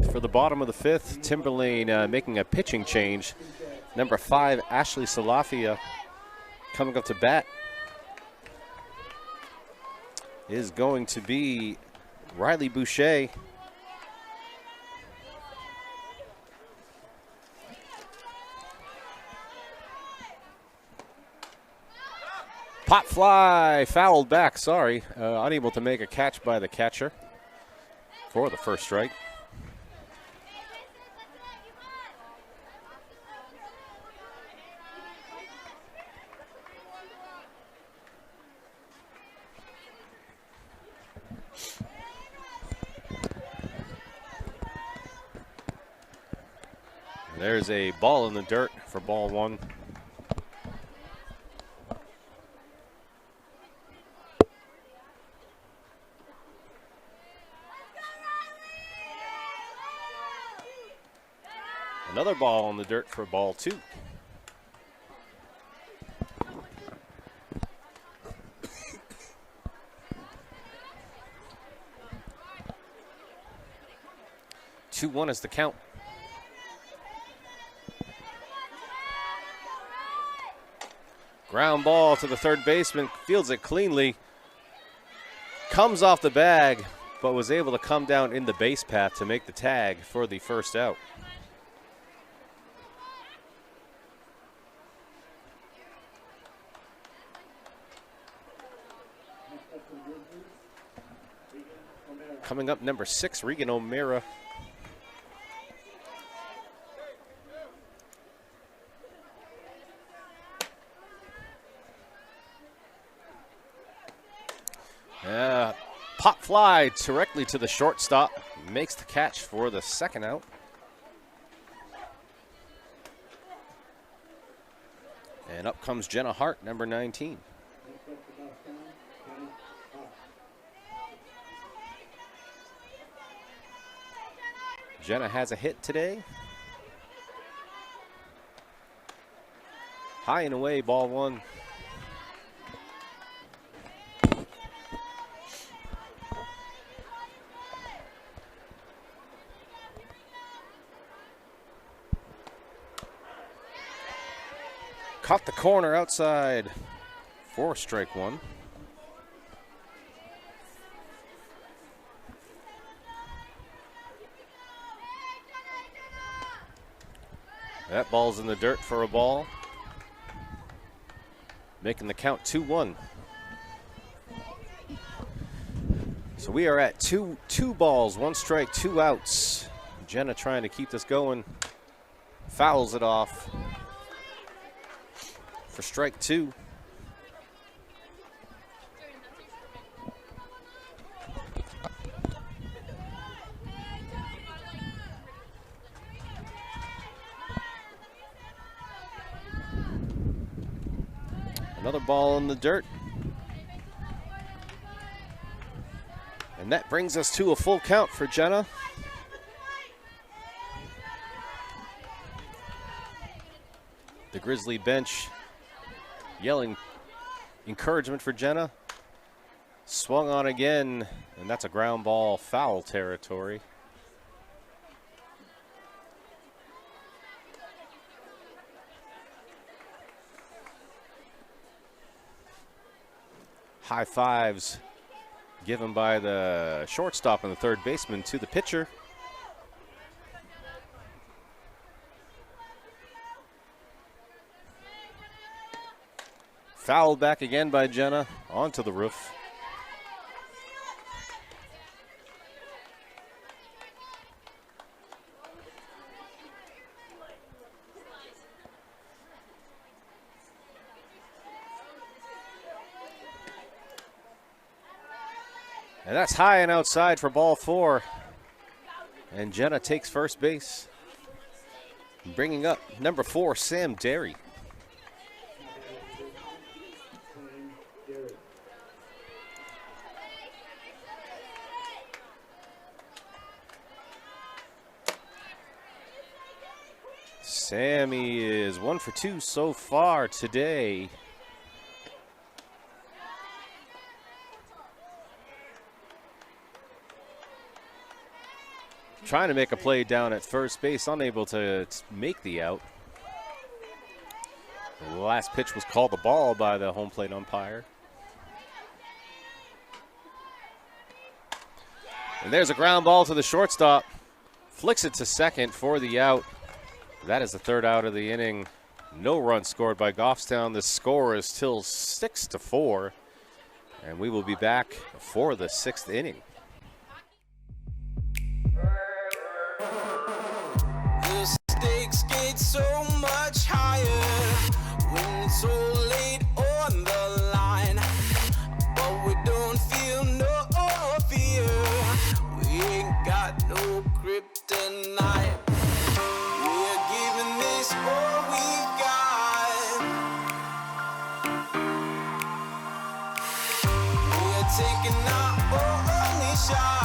For the bottom of the fifth, Timberlane making a pitching change. Number 5, Ashley Salafia, coming up to bat is going to be Riley Boucher. Pop fly, fouled back, sorry. Unable to make a catch by the catcher for the first strike. There's a ball in the dirt for ball one. Another ball in the dirt for ball two. Two one is the count. Ground ball to the third baseman, fields it cleanly, comes off the bag, but was able to come down in the base path to make the tag for the first out. Coming up, number 6, Regan O'Meara. Pop fly directly to the shortstop, makes the catch for the second out. And up comes Jenna Hart, number 19. Jenna has a hit today. High and away, ball one. Caught the corner outside for strike one. That ball's in the dirt for a ball. Making the count 2-1. So we are at two balls, 1 strike, 2 outs. Jenna trying to keep this going. Fouls it off for strike 2. Another ball in the dirt. And that brings us to a full count for Jenna. The Grizzly bench yelling encouragement for Jenna. Swung on again, and that's a ground ball, foul territory. High fives given by the shortstop and the third baseman to the pitcher. Fouled back again by Jenna onto the roof. And that's high and outside for ball 4. And Jenna takes first base. Bringing up number 4, Sam Derry. Sammy is 1 for 2 so far today. Trying to make a play down at first base, unable to make the out. The last pitch was called the ball by the home plate umpire. And there's a ground ball to the shortstop. Flicks it to second for the out. That is the third out of the inning. No run scored by Goffstown. The score is still 6-4. And we will be back for the 6th inning. Stakes get so much higher when it's so late on the line, but we don't feel no fear. We ain't got no kryptonite. We're giving this all we've got. We're taking our only shot.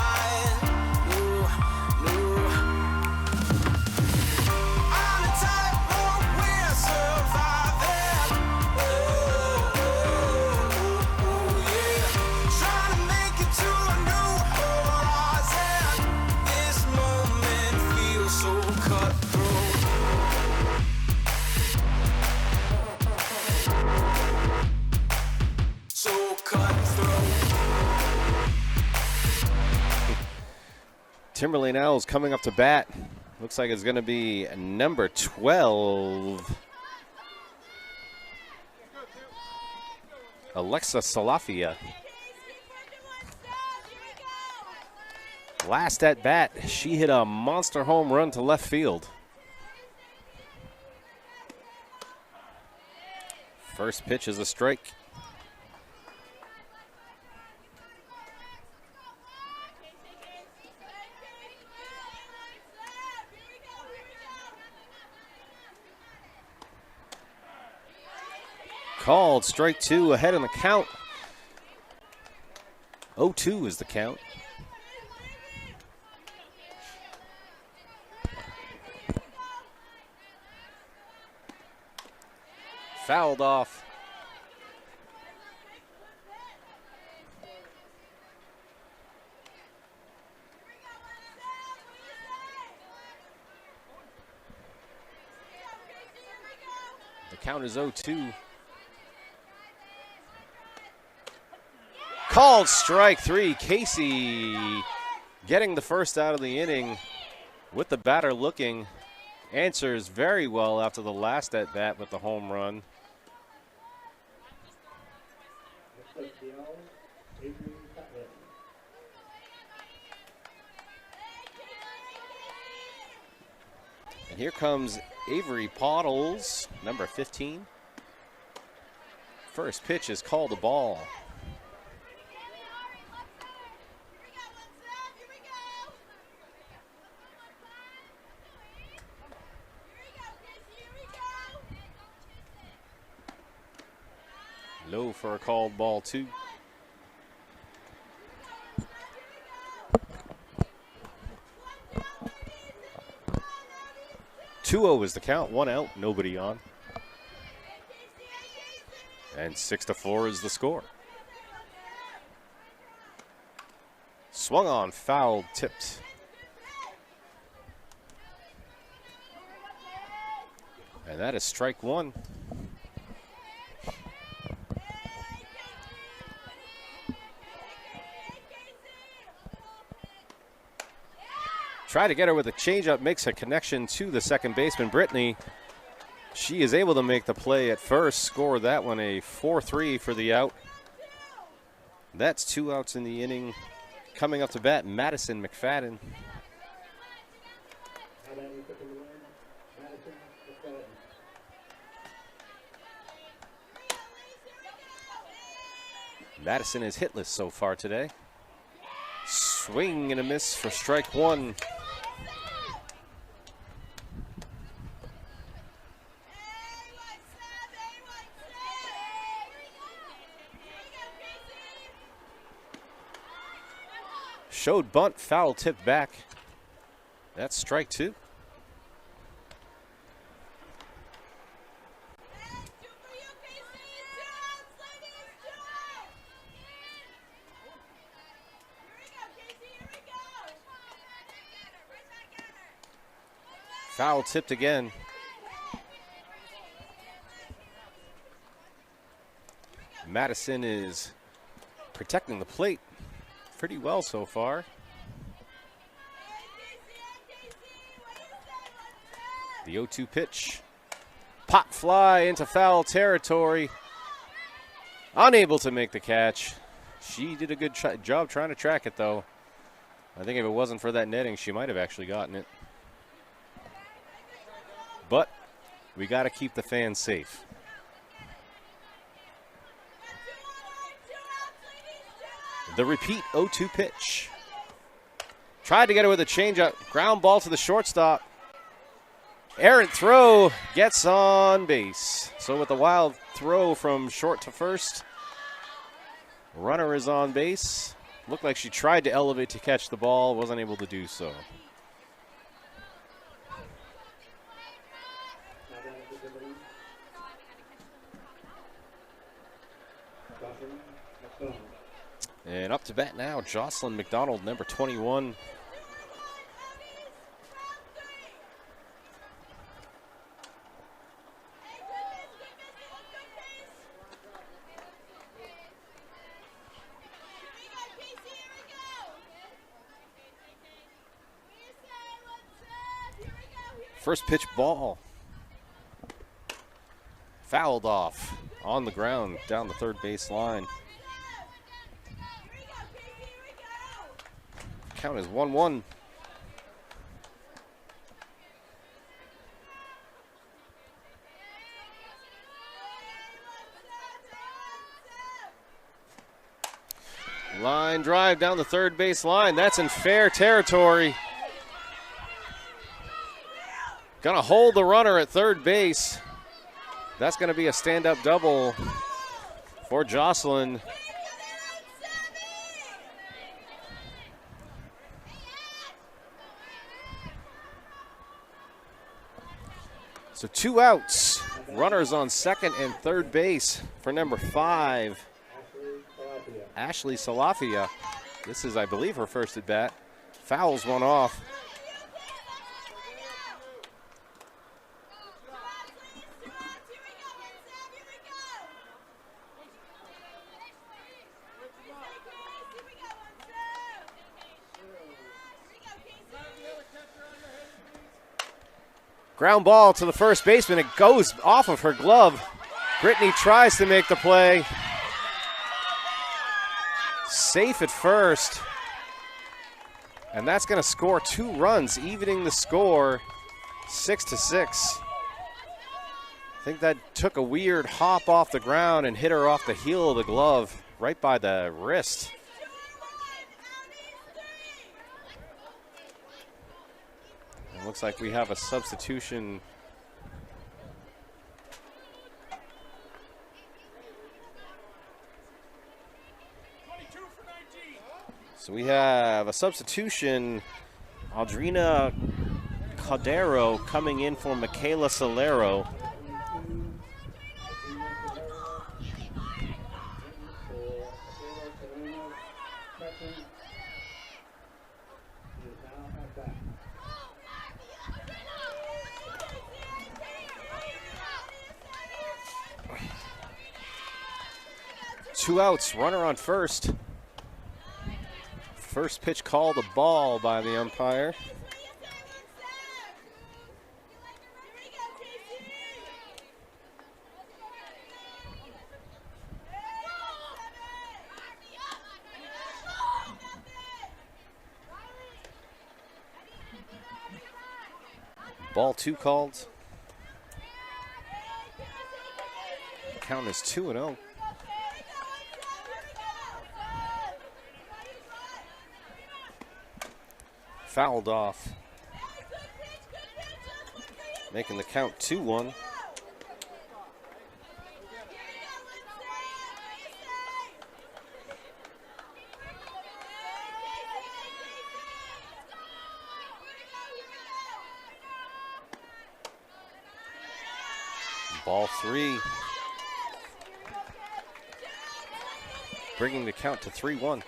Timberlane Owls coming up to bat. Looks like it's going to be number 12. Alexa Salafia. Last at bat, she hit a monster home run to left field. First pitch is a strike. Called strike 2, ahead in the count. 0-2 is the count. Fouled off. The count is 0-2. Called strike 3. Casey getting the first out of the inning with the batter looking. Answers very well after the last at bat with the home run. And here comes Avery Pottles, number 15. First pitch is called a ball. Low for a called ball, 2. Two-0 is the count. 1 out, nobody on. And 6-4 is the score. Swung on, foul, tipped. And that is strike 1. Try to get her with a changeup, makes a connection to the second baseman, Brittany. She is able to make the play at first, score that one a 4-3 for the out. That's 2 outs in the inning. Coming up to bat, Madison McFadden. Madison is hitless so far today. Swing and a miss for strike 1. Showed bunt, foul tip back. That's strike 2. Foul tipped again. Madison is protecting the plate pretty well so far. The 0-2 pitch. Pop fly into foul territory. Unable to make the catch. She did a good job trying to track it, though. I think if it wasn't for that netting, she might have actually gotten it. But we got to keep the fans safe. The repeat 0-2 pitch. Tried to get it with a changeup. Ground ball to the shortstop. Errant throw, gets on base. So with a wild throw from short to first, runner is on base. Looked like she tried to elevate to catch the ball, wasn't able to do so. And up to bat now, Jocelyn McDonald, number 21. First pitch ball. Fouled off on the ground down the third base line. Count is 1-1. Line drive down the third base line. That's in fair territory. Gonna hold the runner at third base. That's gonna be a stand-up double for Jocelyn. So 2 outs. Runners on second and third base for number 5, Ashley Salafia. This is, I believe, her first at bat. Fouls one off. Ground ball to the first baseman. It goes off of her glove. Brittany tries to make the play. Safe at first. And that's going to score 2 runs, evening the score 6-6. I think that took a weird hop off the ground and hit her off the heel of the glove, right by the wrist. It looks like we have a substitution. So we have a substitution, Audrina Caldero coming in for Michaela Solero. Two outs, runner on first. First pitch called a ball by the umpire. Ball 2 called. Count is 2-0. Fouled off, making the count 2-1. Ball 3, bringing the count to 3-1.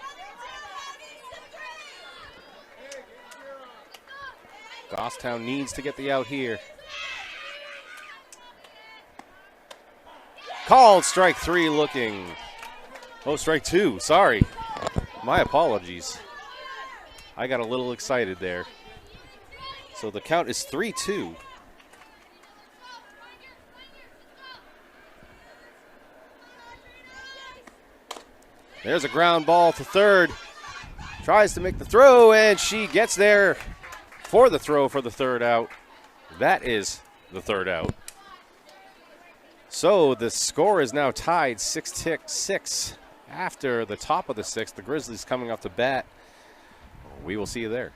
Goffstown needs to get the out here. Called strike 3 looking. Oh, strike 2, sorry. My apologies. I got a little excited there. So the count is 3-2. There's a ground ball to third. Tries to make the throw, and she gets there for the throw for the third out. That is the third out. So the score is now tied 6-6 after the top of the 6th. The Grizzlies coming up to bat. We will see you there.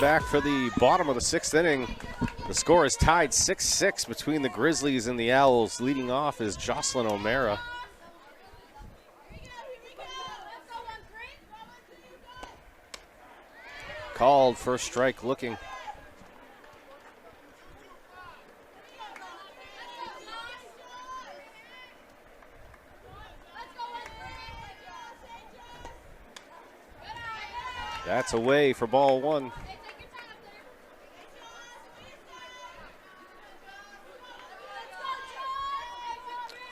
Back for the bottom of the 6th inning. The score is tied 6-6 between the Grizzlies and the Owls. Leading off is Jocelyn O'Mara. Called, first strike looking. That's away for ball 1.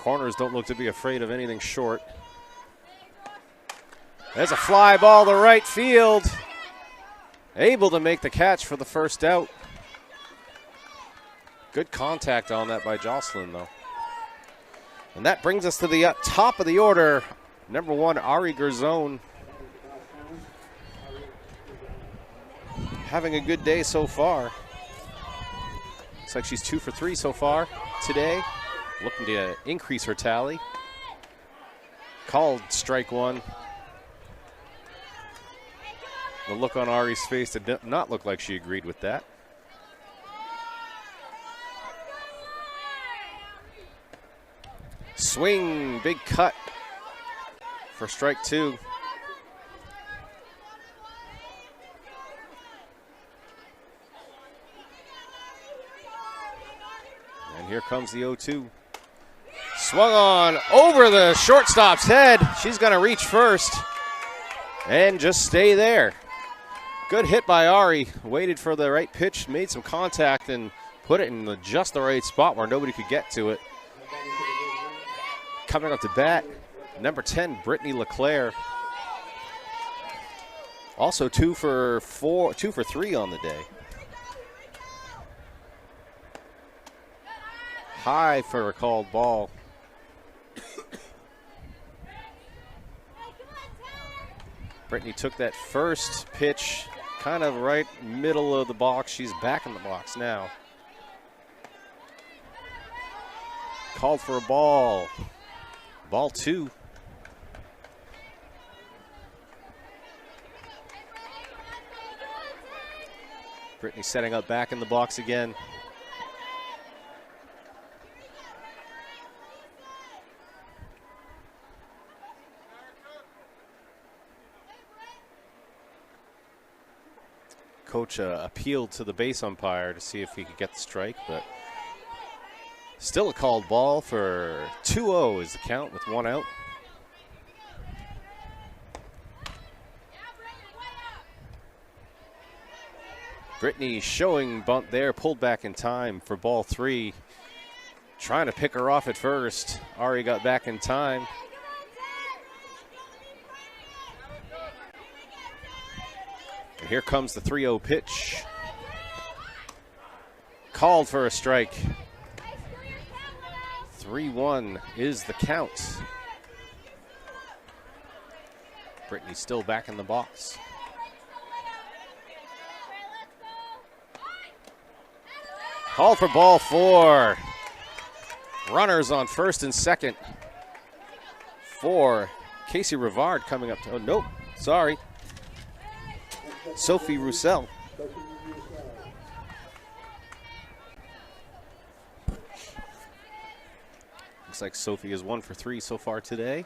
Corners don't look to be afraid of anything short. There's a fly ball to right field. Able to make the catch for the first out. Good contact on that by Jocelyn, though. And that brings us to the top of the order. Number 1, Ari Gerzon. Having a good day so far. Looks like she's 2 for 3 so far today. Looking to increase her tally. Called strike 1. The look on Ari's face did not look like she agreed with that. Swing, big cut for strike 2. And here comes the 0-2. Swung on over the shortstop's head. She's going to reach first and just stay there. Good hit by Ari. Waited for the right pitch, made some contact, and put it in just the right spot where nobody could get to it. Coming up to bat, number 10, Brittany LeClaire. Also 2 for 3 on the day. High for a called ball. Brittany took that first pitch kind of right middle of the box. She's back in the box now. Called for a ball. Ball 2. Brittany setting up back in the box again. Coach appealed to the base umpire to see if he could get the strike, but still a called ball for 2-0 is the count with 1 out. Brittany showing bunt there, pulled back in time for ball 3. Trying to pick her off at first. Ari got back in time. And here comes the 3-0 pitch. Called for a strike. 3-1 is the count. Brittany still back in the box. Called for ball 4. Runners on first and second for Casey Rivard coming up to, oh, nope, sorry. Sophie Roussel. Looks like Sophie is 1 for 3 so far today.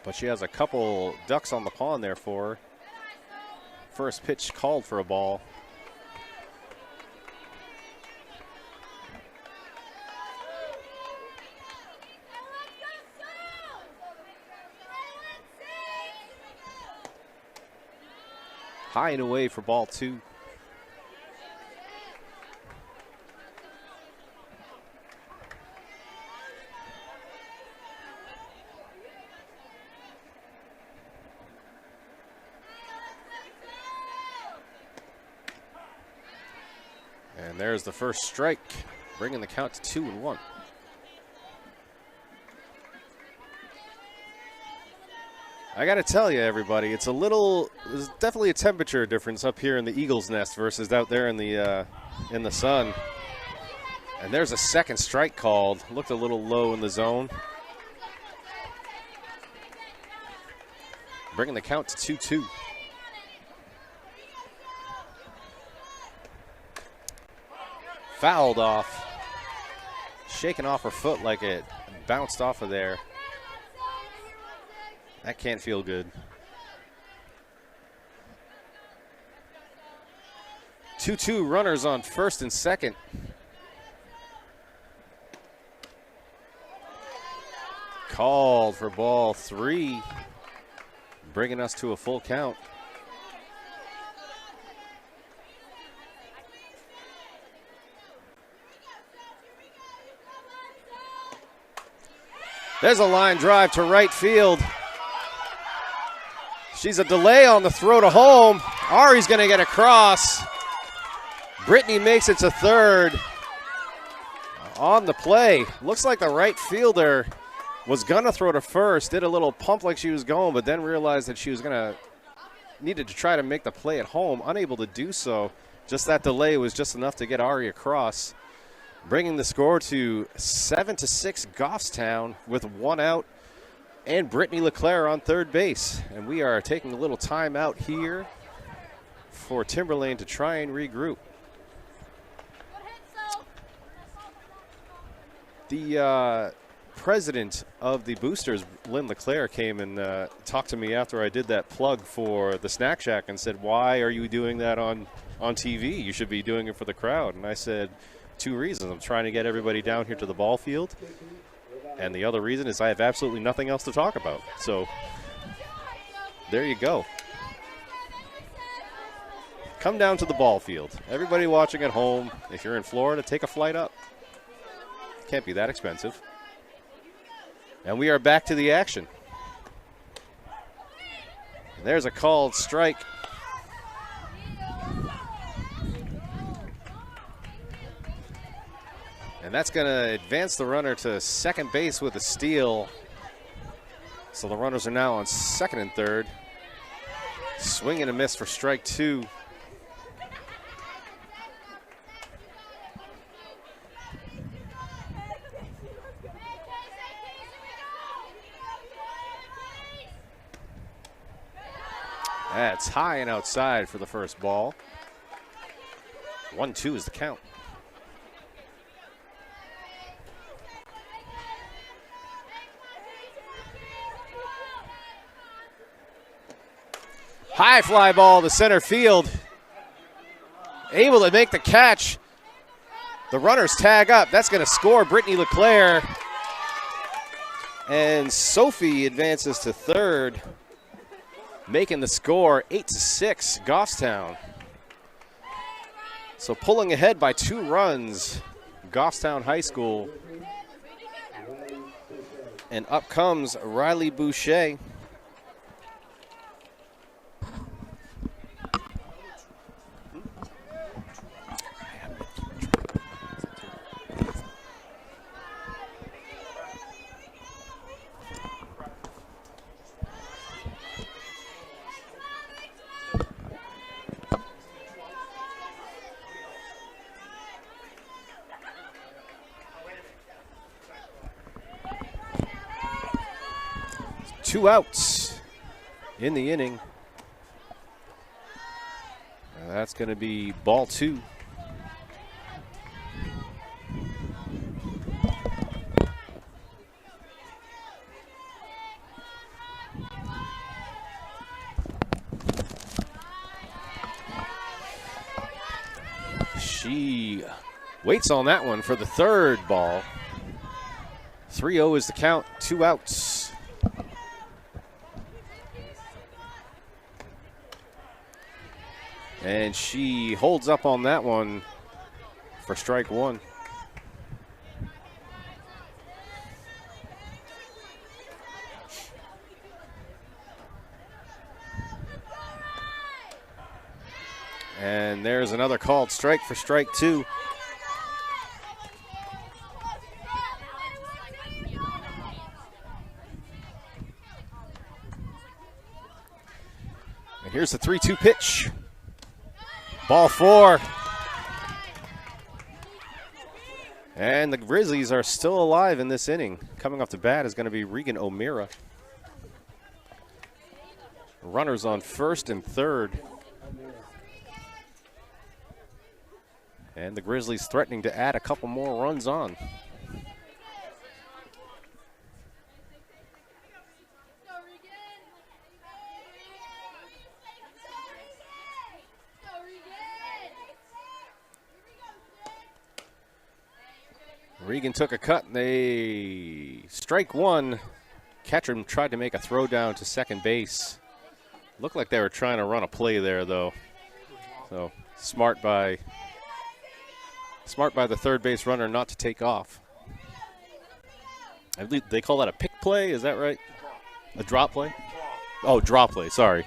But she has a couple ducks on the pond there for her. First pitch called for a ball. High and away for ball 2. And there's the first strike, bringing the count to 2-1. I got to tell you, everybody, there's definitely a temperature difference up here in the Eagles' nest versus out there in the sun. And there's a second strike called. Looked a little low in the zone. Bringing the count to 2-2. Fouled off. Shaking off her foot like it bounced off of there. That can't feel good. 2-2 runners on first and second. Called for ball 3. bringing us to a full count. There's a line drive to right field. She's a delay on the throw to home. Ari's going to get across. Brittany makes it to third. On the play, looks like the right fielder was going to throw to first, did a little pump like she was going, but then realized that she was needed to try to make the play at home. Unable to do so. Just that delay was just enough to get Ari across, bringing the score to 7-6 Goffstown with 1 out and Brittany LeClaire on third base. And we are taking a little time out here for Timberlane to try and regroup. The president of the Boosters, Lynn LeClaire, came and talked to me after I did that plug for the Snack Shack and said, why are you doing that on TV? You should be doing it for the crowd. And I said, 2 reasons. I'm trying to get everybody down here to the ball field. And the other reason is I have absolutely nothing else to talk about. So there you go. Come down to the ball field. Everybody watching at home, if you're in Florida, take a flight up. Can't be that expensive. And we are back to the action. And there's a called strike. And that's going to advance the runner to second base with a steal. So the runners are now on second and third. Swing and a miss for strike 2. That's high and outside for the first ball. 1-2 is the count. High fly ball to center field. Able to make the catch. The runners tag up. That's going to score Brittany LeClaire. And Sophie advances to third, making the score 8-6 Goffstown. So pulling ahead by 2 runs, Goffstown High School. And up comes Riley Boucher. Two outs in the inning. And that's going to be ball 2. She waits on that one for the third ball. 3-0 is the count, 2 outs. And she holds up on that one for strike 1. And there's another called strike for strike 2. And here's the 3-2 pitch. Ball 4. And the Grizzlies are still alive in this inning. Coming off the bat is going to be Regan O'Meara. Runners on first and third. And the Grizzlies threatening to add a couple more runs on. Regan took a cut, and they strike 1. Ketchum tried to make a throw down to second base. Looked like they were trying to run a play there, though. So smart by the third base runner not to take off. I believe they call that a pick play. Is that right? A drop play? Oh, drop play. Sorry.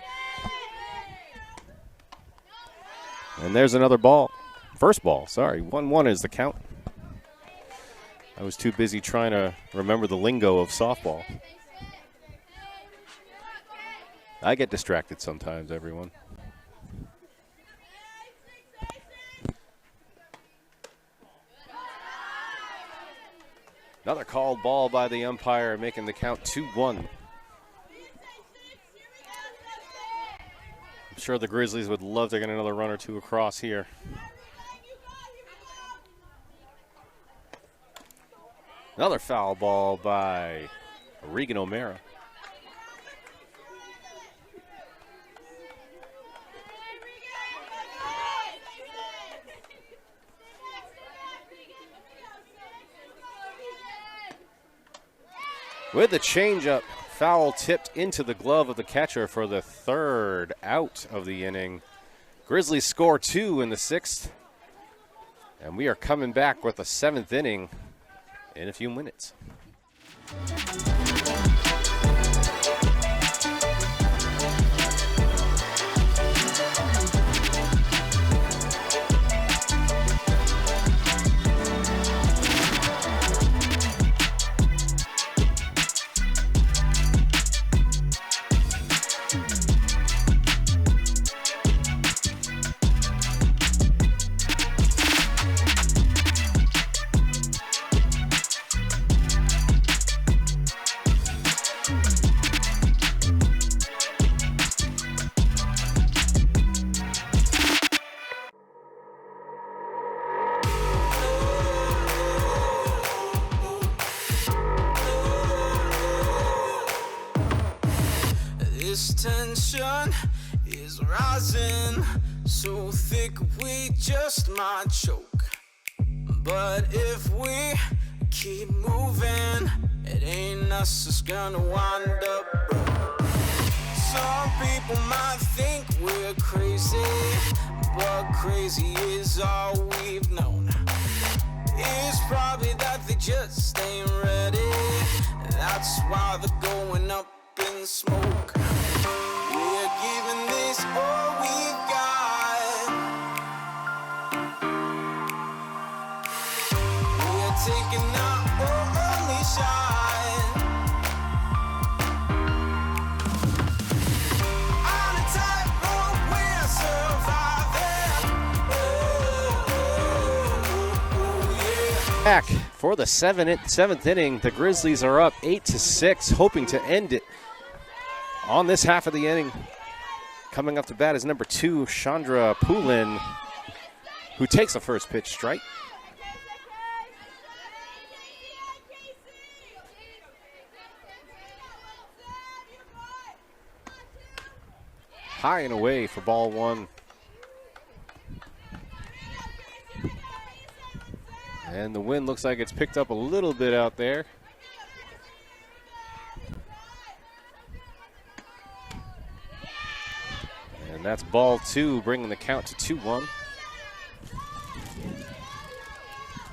And there's another ball. First ball. Sorry. 1-1 is the count. I was too busy trying to remember the lingo of softball. I get distracted sometimes, everyone. Another called ball by the umpire, making the count 2-1. I'm sure the Grizzlies would love to get another run or two across here. Another foul ball by Regan O'Mara. With the changeup, foul tipped into the glove of the catcher for the third out of the inning. Grizzlies score 2 in the 6th. And we are coming back with the 7th inning in a few minutes. This tension is rising so thick we just might choke. But if we keep moving, it ain't us that's gonna wind up broke. Some people might think we're crazy, but crazy is all we've known. It's probably that they just ain't ready. That's why they're going up in smoke. We're giving this all we've got. We're taking our only shot. On a tightrope, we're surviving. Yeah. Back for the 7th inning. The Grizzlies are up 8-6, hoping to end it on this half of the inning. Coming up to bat is number 2, Chandra Poulin, who takes a first pitch strike. High and away for ball 1. And the wind looks like it's picked up a little bit out there. And that's ball 2, bringing the count to 2-1.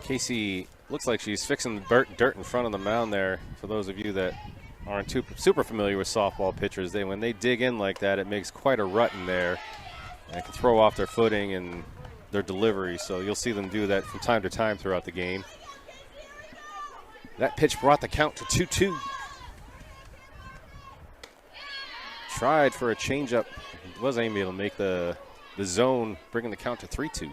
Casey looks like she's fixing the dirt in front of the mound there. For those of you that aren't super familiar with softball pitchers, when they dig in like that, it makes quite a rut in there. And it can throw off their footing and their delivery. So you'll see them do that from time to time throughout the game. That pitch brought the count to 2-2. Tried for a changeup. Wasn't able to make the zone, bringing the count to 3-2.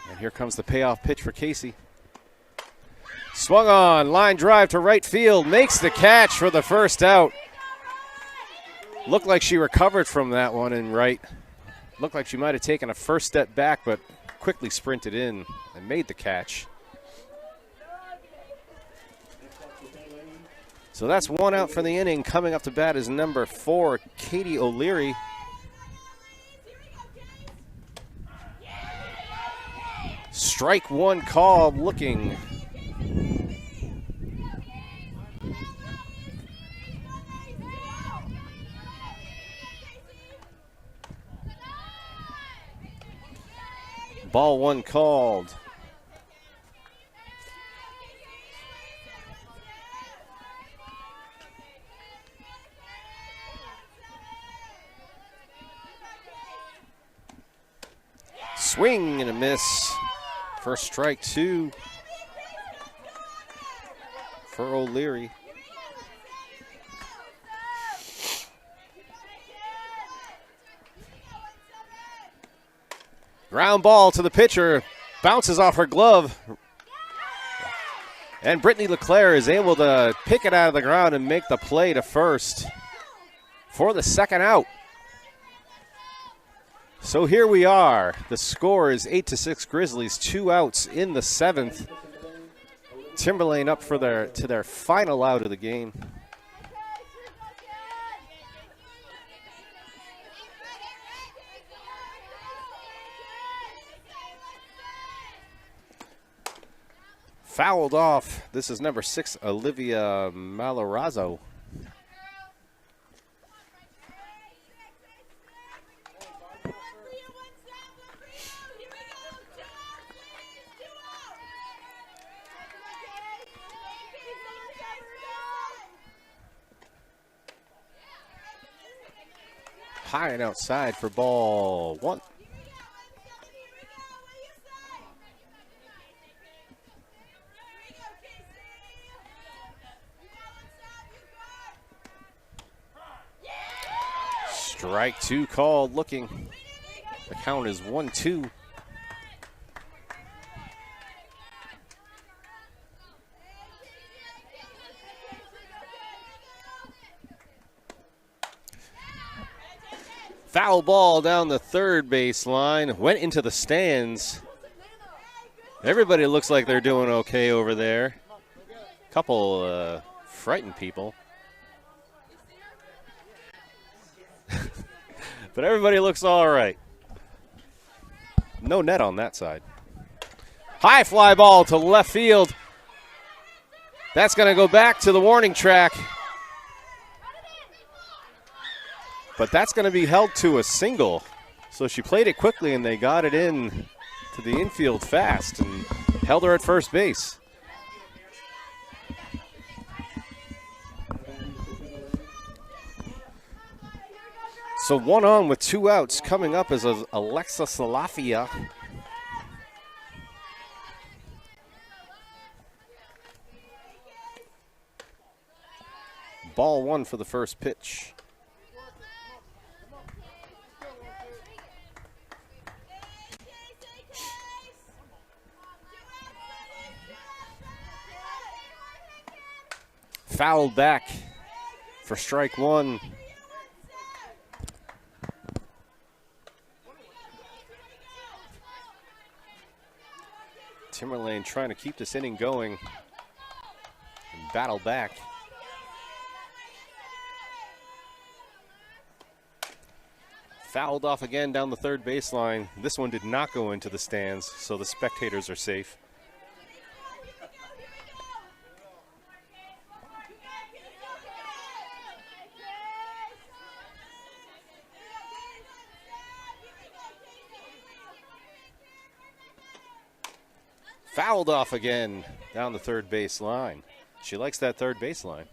And here comes the payoff pitch for Casey. Swung on, line drive to right field, makes the catch for the first out. Looked like she recovered from that one in right. Looked like she might have taken a first step back, but quickly sprinted in and made the catch. So that's 1 out for the inning. Coming up to bat is number 4, Katie O'Leary. Strike 1 called, looking Ball one called. Swing and a miss. First strike, 2 for O'Leary. Ground ball to the pitcher, bounces off her glove. And Brittany LeClaire is able to pick it out of the ground and make the play to first for the second out. So here we are. The score is 8-6 Grizzlies, 2 outs in the 7th. Timberlane up for their final out of the game. Fouled off. This is number 6, Olivia Malarazzo. High and outside for ball 1. Strike 2 called, looking. The count is 1-2. Foul ball down the third baseline, went into the stands. Everybody looks like they're doing okay over there. Couple frightened people. But everybody looks all right. No net on that side. High fly ball to left field. That's going to go back to the warning track. But that's going to be held to a single. So she played it quickly, and they got it in to the infield fast and held her at first base. So 1 on with 2 outs. Coming up is Alexa Salafia. Ball 1 for the first pitch. Fouled back for strike 1. Timberlane trying to keep this inning going and battle back. Fouled off again down the third baseline. This one did not go into the stands, so the spectators are safe. Fouled off again down the third base line. She likes that third baseline.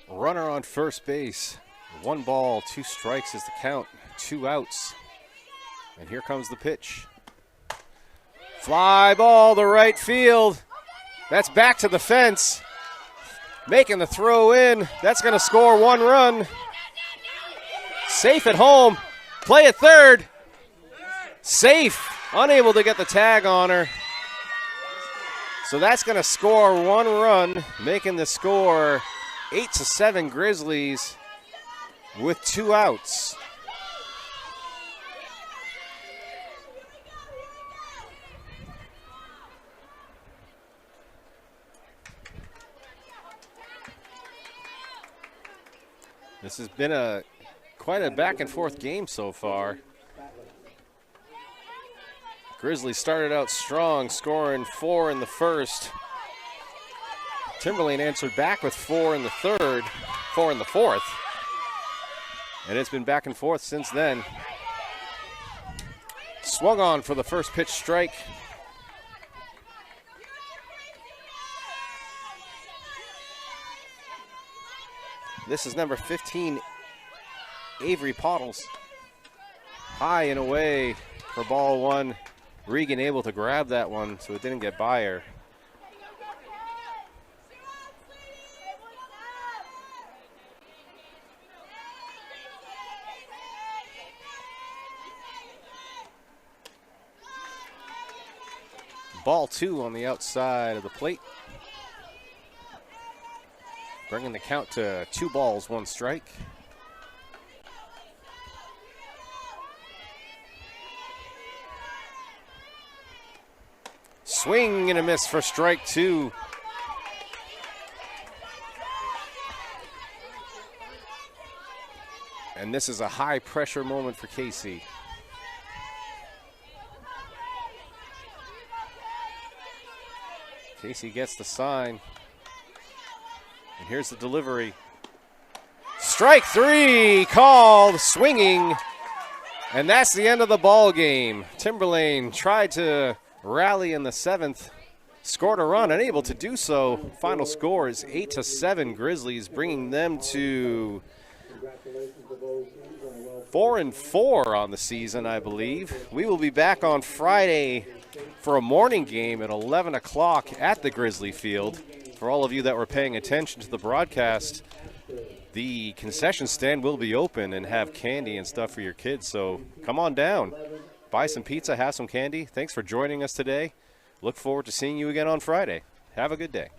Runner on first base. 1 ball, 2 strikes is the count. 2 outs. And here comes the pitch. Fly ball to right field. That's back to the fence. Making the throw in. That's going to score 1 run. Safe at home. Play at third. Safe. Unable to get the tag on her. So that's going to score 1 run, making the score 8-7 Grizzlies with 2 outs. This has been quite a back and forth game so far. Grizzlies started out strong, scoring 4 in the first. Timberlane answered back with 4 in the third, 4 in the fourth. And it's been back and forth since then. Swung on for the first pitch strike. This is number 15, Avery Pottles. High and away for ball one. Regan able to grab that one so it didn't get by her. Ball two on the outside of the plate. Bringing the count to 2 balls, 1 strike. Swing and a miss for strike 2. And this is a high pressure moment for Casey. Casey gets the sign. And here's the delivery. Strike 3 called, swinging. And that's the end of the ball game. Timberlane tried to rally in the 7th, scored a run, unable to do so. Final score is 8-7 Grizzlies, bringing them to 4-4 on the season, I believe. We will be back on Friday for a morning game at 11 o'clock at the Grizzly Field. For all of you that were paying attention to the broadcast, the concession stand will be open and have candy and stuff for your kids. So come on down, buy some pizza, have some candy. Thanks for joining us today. Look forward to seeing you again on Friday. Have a good day.